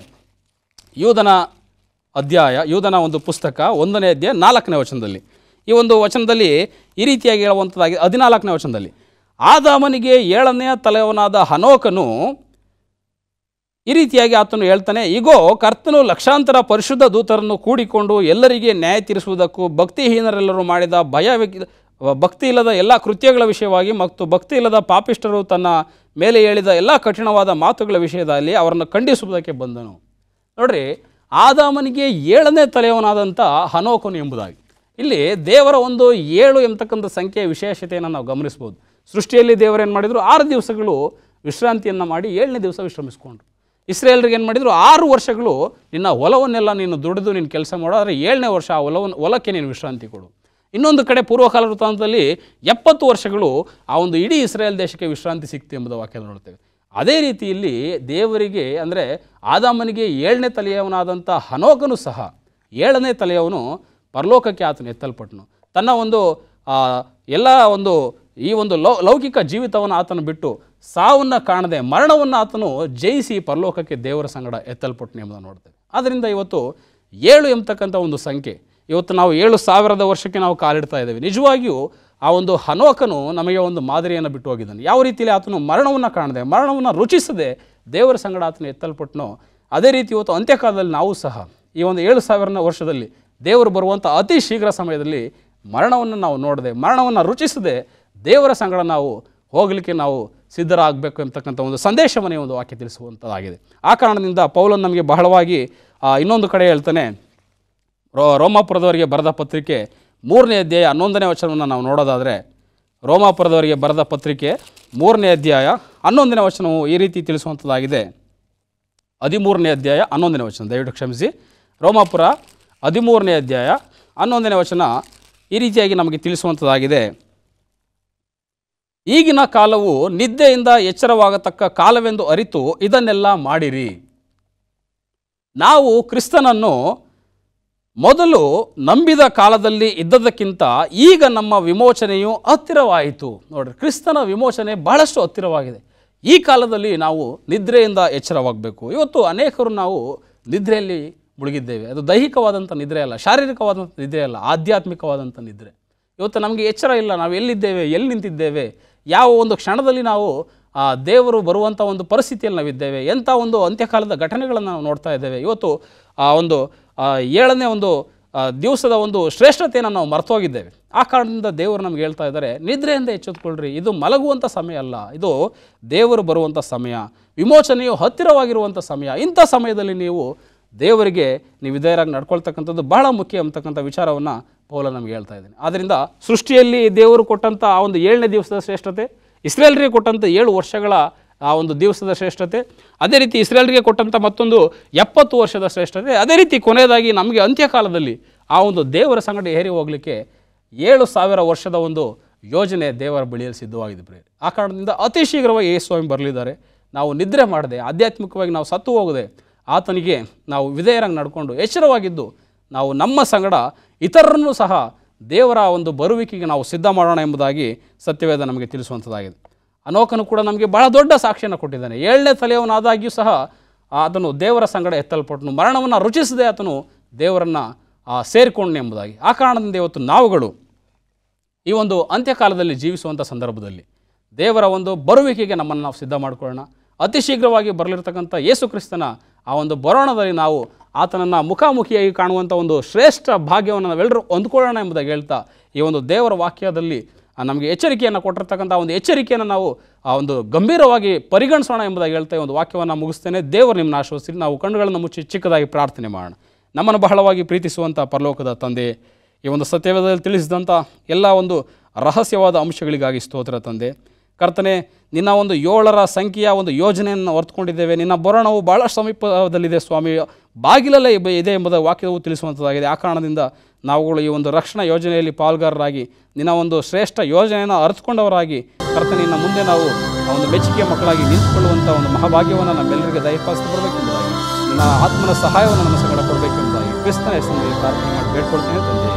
ಯೂದನ ಒಂದು ಪುಸ್ತಕ 1ನೇ ಅಧ್ಯಾಯ 4ನೇ ವಚನದಲ್ಲಿ, ಈ ಒಂದು ವಚನದಲ್ಲಿ ಈ ರೀತಿಯಾಗಿ ಹೇಳುವಂಥದ್ದಾಗಿ 14ನೇ ವಚನದಲ್ಲಿ, ಆದಾಮನಿಗೆ 7ನೇ ತಲೆಯವನಾದ ಹನೋಕನು ಈ ರೀತಿಯಾಗಿ ಆತನು ಹೇಳ್ತಾನೆ, ಈಗೋ ಕರ್ತನು ಲಕ್ಷಾಂತರ ಪರಿಶುದ್ಧ ದೂತರನ್ನು ಕೂಡಿಕೊಂಡು ಎಲ್ಲರಿಗೆ ನ್ಯಾಯ ತೀರಿಸುವುದಕ್ಕೂ ಭಕ್ತಿಹೀನರೆಲ್ಲರೂ ಮಾಡಿದ ಭಕ್ತಿ ಇಲ್ಲದ ಎಲ್ಲ ಕೃತ್ಯಗಳ ವಿಷಯವಾಗಿ ಮತ್ತು ಭಕ್ತಿ ಇಲ್ಲದ ಪಾಪಿಷ್ಟರು ತನ್ನ ಮೇಲೆ ಹೇಳಿದ ಎಲ್ಲ ಕಠಿಣವಾದ ಮಾತುಗಳ ವಿಷಯದಲ್ಲಿ ಅವರನ್ನು ಖಂಡಿಸುವುದಕ್ಕೆ ಬಂದನು. ನೋಡ್ರಿ, ಆದಾಮನಿಗೆ 7ನೇ ತಲೆಯವನಾದಂಥ ಹನೋಕನು ಎಂಬುದಾಗಿ ಇಲ್ಲಿ ದೇವರ ಒಂದು 7 ಎಂಬತಕ್ಕಂಥ ಸಂಖ್ಯೆಯ ವಿಶೇಷತೆಯನ್ನು ನಾವು ಗಮನಿಸ್ಬೋದು. ಸೃಷ್ಟಿಯಲ್ಲಿ ದೇವರೇನು ಮಾಡಿದರು, 6 ದಿವಸಗಳು ವಿಶ್ರಾಂತಿಯನ್ನು ಮಾಡಿ 7ನೇ ದಿವಸ ವಿಶ್ರಮಿಸ್ಕೊಂಡ್ರು. ಇಸ್ರೇಲರಿಗೆ ಏನು ಮಾಡಿದರು, 6 ವರ್ಷಗಳು ನಿನ್ನ ಹೊಲವನ್ನೆಲ್ಲ ನೀನು ದುಡಿದು ನೀನು ಕೆಲಸ ಮಾಡೋ, ಆದರೆ 7ನೇ ವರ್ಷ ಆ ಹೊಲಕ್ಕೆ ನೀನು ವಿಶ್ರಾಂತಿ ಕೊಡು. ಇನ್ನೊಂದು ಕಡೆ ಪೂರ್ವಕಾಲ ವೃತ್ತಾಂತದಲ್ಲಿ 70 ವರ್ಷಗಳು ಆ ಒಂದು ಇಡೀ ಇಸ್ರೇಲ್ ದೇಶಕ್ಕೆ ವಿಶ್ರಾಂತಿ ಸಿಕ್ತು ಎಂಬುದು ವಾಕ್ಯ ನೋಡ್ತೇವೆ. ಅದೇ ರೀತಿ ಇಲ್ಲಿ ದೇವರಿಗೆ, ಅಂದರೆ ಆದಾಮನಿಗೆ 7ನೇ ತಲೆಯವನಾದಂಥ ಹನೋಕನು ಸಹ 7ನೇ ತಲೆಯವನು ಪರಲೋಕಕ್ಕೆ ಆತನು ಎತ್ತಲ್ಪಟ್ಟನು. ತನ್ನ ಒಂದು ಎಲ್ಲ ಒಂದು ಈ ಒಂದು ಲೌಕಿಕ ಜೀವಿತವನ್ನು ಆತನು ಬಿಟ್ಟು ಸಾವನ್ನು ಕಾಣದೆ ಮರಣವನ್ನು ಆತನು ಜಯಿಸಿ ಪರಲೋಕಕ್ಕೆ ದೇವರ ಸಂಗಡ ಎತ್ತಲ್ಪಟ್ಟನು ಎಂಬುದನ್ನು ನೋಡ್ತೇವೆ. ಆದ್ದರಿಂದ ಇವತ್ತು 7 ಎಂಬತಕ್ಕಂಥ ಒಂದು ಸಂಖ್ಯೆ, ಇವತ್ತು ನಾವು 7,000 ವರ್ಷಕ್ಕೆ ನಾವು ಕಾಲಿಡ್ತಾ ಇದ್ದೇವೆ. ನಿಜವಾಗಿಯೂ ಆ ಒಂದು ಹನೋಕನು ನಮಗೆ ಒಂದು ಮಾದರಿಯನ್ನು ಬಿಟ್ಟು ಹೋಗಿದ್ದಾನೆ. ಯಾವ ರೀತಿಯಲ್ಲಿ ಆತನು ಮರಣವನ್ನು ಕಾಣದೆ ಮರಣವನ್ನು ರುಚಿಸದೆ ದೇವರ ಸಂಗಡ ಆತನು ಎತ್ತಲ್ಪಟ್ಟನೋ, ಅದೇ ರೀತಿ ಇವತ್ತು ಅಂತ್ಯಕಾಲದಲ್ಲಿ ನಾವು ಸಹ ಈ ಒಂದು 7,000 ವರ್ಷದಲ್ಲಿ ದೇವರು ಬರುವಂಥ ಅತಿ ಶೀಘ್ರ ಸಮಯದಲ್ಲಿ ಮರಣವನ್ನು ನಾವು ನೋಡದೆ ಮರಣವನ್ನು ರುಚಿಸದೆ ದೇವರ ಸಂಗಡ ನಾವು ಹೋಗಲಿಕ್ಕೆ ನಾವು ಸಿದ್ಧರಾಗಬೇಕು ಅಂತಕ್ಕಂಥ ಒಂದು ಸಂದೇಶವನ್ನೇ ಒಂದು ವಾಕ್ಯ ತಿಳಿಸುವಂಥದ್ದಾಗಿದೆ. ಆ ಕಾರಣದಿಂದ ಪೌಲನು ನಮಗೆ ಬಹಳವಾಗಿ ಇನ್ನೊಂದು ಕಡೆ ಹೇಳ್ತಾನೆ, ರೋಮಾಪುರದವರಿಗೆ ಬರೆದ ಪತ್ರಿಕೆ 3ನೇ ಅಧ್ಯಾಯ 11ನೇ ವಚನವನ್ನು ನಾವು ನೋಡೋದಾದರೆ, ರೋಮಾಪುರದವರಿಗೆ ಬರೆದ ಪತ್ರಿಕೆ 3ನೇ ಅಧ್ಯಾಯ 11ನೇ ವಚನವು ಈ ರೀತಿ ತಿಳಿಸುವಂಥದ್ದಾಗಿದೆ. 13ನೇ ಅಧ್ಯಾಯ 11ನೇ ವಚನ, ದಯವಿಟ್ಟು ಕ್ಷಮಿಸಿ. ರೋಮಾಪುರ 13ನೇ ಅಧ್ಯಾಯ 11ನೇ ವಚನ ಈ ರೀತಿಯಾಗಿ ನಮಗೆ ತಿಳಿಸುವಂಥದ್ದಾಗಿದೆ. ಈಗಿನ ಕಾಲವು ನಿದ್ದೆಯಿಂದ ಎಚ್ಚರವಾಗತಕ್ಕ ಕಾಲವೆಂದು ಅರಿತು ಇದನ್ನೆಲ್ಲ ಮಾಡಿರಿ. ನಾವು ಕ್ರಿಸ್ತನನ್ನು ಮೊದಲು ನಂಬಿದ ಕಾಲದಲ್ಲಿ ಇದ್ದದಕ್ಕಿಂತ ಈಗ ನಮ್ಮ ವಿಮೋಚನೆಯು ಹತ್ತಿರವಾಯಿತು. ನೋಡ್ರಿ, ಕ್ರಿಸ್ತನ ವಿಮೋಚನೆ ಬಹಳಷ್ಟು ಹತ್ತಿರವಾಗಿದೆ. ಈ ಕಾಲದಲ್ಲಿ ನಾವು ನಿದ್ರೆಯಿಂದ ಎಚ್ಚರವಾಗಬೇಕು. ಇವತ್ತು ಅನೇಕರು ನಾವು ನಿದ್ರೆಯಲ್ಲಿ ಮುಳುಗಿದ್ದೇವೆ. ಅದು ದೈಹಿಕವಾದಂಥ ನಿದ್ರೆ ಅಲ್ಲ, ಶಾರೀರಿಕವಾದಂಥ ನಿದ್ರೆ ಅಲ್ಲ, ಆಧ್ಯಾತ್ಮಿಕವಾದಂಥ ನಿದ್ರೆ. ಇವತ್ತು ನಮಗೆ ಎಚ್ಚರ ಇಲ್ಲ, ನಾವು ಎಲ್ಲಿದ್ದೇವೆ, ಎಲ್ಲಿ ನಿಂತಿದ್ದೇವೆ, ಯಾವ ಒಂದು ಕ್ಷಣದಲ್ಲಿ ನಾವು ದೇವರು ಬರುವಂಥ ಒಂದು ಪರಿಸ್ಥಿತಿಯಲ್ಲಿ ನಾವಿದ್ದೇವೆ, ಎಂಥ ಒಂದು ಅಂತ್ಯಕಾಲದ ಘಟನೆಗಳನ್ನು ನಾವು ನೋಡ್ತಾ ಇದ್ದೇವೆ. ಇವತ್ತು ಒಂದು 7ನೇ ಒಂದು ದಿವಸದ ಒಂದು ಶ್ರೇಷ್ಠತೆಯನ್ನು ನಾವು ಮರ್ತೋಗಿದ್ದೇವೆ. ಆ ಕಾರಣದಿಂದ ದೇವರು ನಮ್ಗೆ ಹೇಳ್ತಾ ಇದ್ದಾರೆ, ನಿದ್ರೆಯಿಂದ ಎಚ್ಚೆತ್ತುಕೊಳ್ಳ್ರಿ, ಇದು ಮಲಗುವಂಥ ಸಮಯ ಅಲ್ಲ, ಇದು ದೇವರು ಬರುವಂಥ ಸಮಯ, ವಿಮೋಚನೆಯು ಹತ್ತಿರವಾಗಿರುವಂಥ ಸಮಯ. ಇಂಥ ಸಮಯದಲ್ಲಿ ನೀವು ದೇವರಿಗೆ ನೀವು ವಿಧೇಯರಾಗಿ ನಡ್ಕೊಳ್ತಕ್ಕಂಥದ್ದು ಬಹಳ ಮುಖ್ಯ ಅಂತಕ್ಕಂಥ ವಿಚಾರವನ್ನು ಪೌಲ ನಮಗೆ ಹೇಳ್ತಾ ಇದ್ದೇನೆ. ಆದ್ದರಿಂದ ಸೃಷ್ಟಿಯಲ್ಲಿ ದೇವರು ಕೊಟ್ಟಂಥ ಆ ಒಂದು 7ನೇ ದಿವಸದ ಶ್ರೇಷ್ಠತೆ, ಇಸ್ರೇಲರಿಗೆ ಕೊಟ್ಟಂಥ 7 ವರ್ಷಗಳ ಆ ಒಂದು ದಿವಸದ ಶ್ರೇಷ್ಠತೆ, ಅದೇ ರೀತಿ ಇಸ್ರೇಲರಿಗೆ ಕೊಟ್ಟಂಥ ಮತ್ತೊಂದು 70 ವರ್ಷದ ಶ್ರೇಷ್ಠತೆ, ಅದೇ ರೀತಿ ಕೊನೆಯದಾಗಿ ನಮಗೆ ಅಂತ್ಯಕಾಲದಲ್ಲಿ ಆ ಒಂದು ದೇವರ ಸಂಗಡ ಏರಿ ಹೋಗಲಿಕ್ಕೆ 7,000 ವರ್ಷದ ಒಂದು ಯೋಜನೆ ದೇವರ ಬಳಿಯಲ್ಲಿ ಸಿದ್ಧವಾಗಿದೆ ಪ್ರಿಯರೇ. ಆ ಕಾರಣದಿಂದ ಅತಿ ಶೀಘ್ರವಾಗಿ ಯೇಸು ಸ್ವಾಮಿ ಬರಲಿದ್ದಾರೆ. ನಾವು ನಿದ್ರೆ ಮಾಡದೆ, ಆಧ್ಯಾತ್ಮಿಕವಾಗಿ ನಾವು ಸತ್ತು ಹೋಗದೆ ಆತನಿಗೆ ನಾವು ವಿಧೇಯರಾಗಿ ನಡ್ಕೊಂಡು ಎಚ್ಚರವಾಗಿದ್ದು ನಾವು ನಮ್ಮ ಸಂಗಡ ಇತರರನ್ನು ಸಹ ದೇವರ ಒಂದು ಬರುವಿಕೆಗೆ ನಾವು ಸಿದ್ಧ ಮಾಡೋಣ ಎಂಬುದಾಗಿ ಸತ್ಯವೇದ ನಮಗೆ ತಿಳಿಸುವಂಥದ್ದಾಗಿದೆ. ಹನೋಕನು ಕೂಡ ನಮಗೆ ಬಹಳ ದೊಡ್ಡ ಸಾಕ್ಷಿಯನ್ನು ಕೊಟ್ಟಿದ್ದಾನೆ. 7ನೇ ತಲೆಯವನಾದಾಗ್ಯೂ ಸಹ ಆತನು ದೇವರ ಸಂಗಡ ಎತ್ತಲ್ಪಟ್ಟನು, ಮರಣವನ್ನು ರುಚಿಸದೆ ಆತನು ದೇವರನ್ನು ಸೇರಿಕೊಂಡನು ಎಂಬುದಾಗಿ. ಆ ಕಾರಣದಿಂದ ಇವತ್ತು ನಾವುಗಳು ಈ ಒಂದು ಅಂತ್ಯಕಾಲದಲ್ಲಿ ಜೀವಿಸುವಂಥ ಸಂದರ್ಭದಲ್ಲಿ ದೇವರ ಒಂದು ಬರುವಿಕೆಗೆ ನಮ್ಮನ್ನು ನಾವು ಸಿದ್ಧ ಮಾಡಿಕೊಳ್ಳೋಣ. ಅತಿ ಶೀಘ್ರವಾಗಿ ಬರಲಿರ್ತಕ್ಕಂಥ ಯೇಸು ಕ್ರಿಸ್ತನ ಆ ಒಂದು ಬರೋಣದಲ್ಲಿ ನಾವು ಆತನನ್ನು ಮುಖಾಮುಖಿಯಾಗಿ ಕಾಣುವಂಥ ಒಂದು ಶ್ರೇಷ್ಠ ಭಾಗ್ಯವನ್ನು ನಾವೆಲ್ಲರೂ ಹೊಂದ್ಕೊಳ್ಳೋಣ ಎಂಬುದಾಗಿ ಹೇಳ್ತಾ, ಈ ಒಂದು ದೇವರ ವಾಕ್ಯದಲ್ಲಿ ನಮಗೆ ಎಚ್ಚರಿಕೆಯನ್ನು ಕೊಟ್ಟಿರ್ತಕ್ಕಂಥ ಒಂದು ಎಚ್ಚರಿಕೆಯನ್ನು ನಾವು ಆ ಒಂದು ಗಂಭೀರವಾಗಿ ಪರಿಗಣಿಸೋಣ ಎಂಬುದಾಗಿ ಹೇಳ್ತಾ ಈ ಒಂದು ವಾಕ್ಯವನ್ನು ಮುಗಿಸ್ತೇನೆ. ದೇವರು ನಿಮ್ಮನ್ನು ಆಶೀರ್ವದಿಸಲಿ. ನಾವು ಕಣ್ಣುಗಳನ್ನು ಮುಚ್ಚಿ ಚಿಕ್ಕದಾಗಿ ಪ್ರಾರ್ಥನೆ ಮಾಡೋಣ. ನಮ್ಮನ್ನು ಬಹಳವಾಗಿ ಪ್ರೀತಿಸುವಂಥ ಪರಲೋಕದ ತಂದೆ, ಈ ಒಂದು ಸತ್ಯವೇದದಲ್ಲಿ ತಿಳಿಸಿದಂಥ ಎಲ್ಲ ಒಂದು ರಹಸ್ಯವಾದ ಅಂಶಗಳಿಗಾಗಿ ಸ್ತೋತ್ರ ತಂದೆ. ಕರ್ತನೆ, ನಿನ್ನ ಒಂದು 7ರ ಸಂಖ್ಯೆಯ ಒಂದು ಯೋಜನೆಯನ್ನು ಹೊರತುಕೊಂಡಿದ್ದೇವೆ. ನಿನ್ನ ಬರೋಣವು ಬಹಳ ಸಮೀಪದಲ್ಲಿದೆ ಸ್ವಾಮಿ, ಬಾಗಿಲಲ್ಲೇ ಇದೆ ಎಂಬುದ ವಾಕ್ಯವು ತಿಳಿಸುವಂಥದ್ದಾಗಿದೆ. ಆ ಕಾರಣದಿಂದ ನಾವುಗಳು ಈ ಒಂದು ರಕ್ಷಣಾ ಯೋಜನೆಯಲ್ಲಿ ಪಾಲ್ಗಾರರಾಗಿ ನಿನ್ನ ಒಂದು ಶ್ರೇಷ್ಠ ಯೋಜನೆಯನ್ನು ಅರಿತುಕೊಂಡವರಾಗಿ ಕರ್ತನೆ, ನಿನ್ನ ಮುಂದೆ ನಾವು ಆ ಒಂದು ಮೆಚ್ಚುಗೆಯ ಮಕ್ಕಳಾಗಿ ನಿಂತುಕೊಳ್ಳುವಂಥ ಒಂದು ಮಹಾಭಾಗ್ಯವನ್ನು ನಮ್ಮೆಲ್ಲರಿಗೆ ದಯಪಾಲಿಸಿ ಬರಬೇಕೆಂಬುದಾಗಿ, ನಿನ್ನ ಆತ್ಮನ ಸಹಾಯವನ್ನು ನಮ್ಮ ಸಂಗಡ ಕೊಡಬೇಕೆಂಬುದಾಗಿ ಕ್ರಿಸ್ತನ ಹೆಸರಿನಲ್ಲಿ ಪ್ರಾರ್ಥನೆ ಮಾಡಿ ಬೇಡ್ಕೊಳ್ತೀನಿ ತಂದೆ.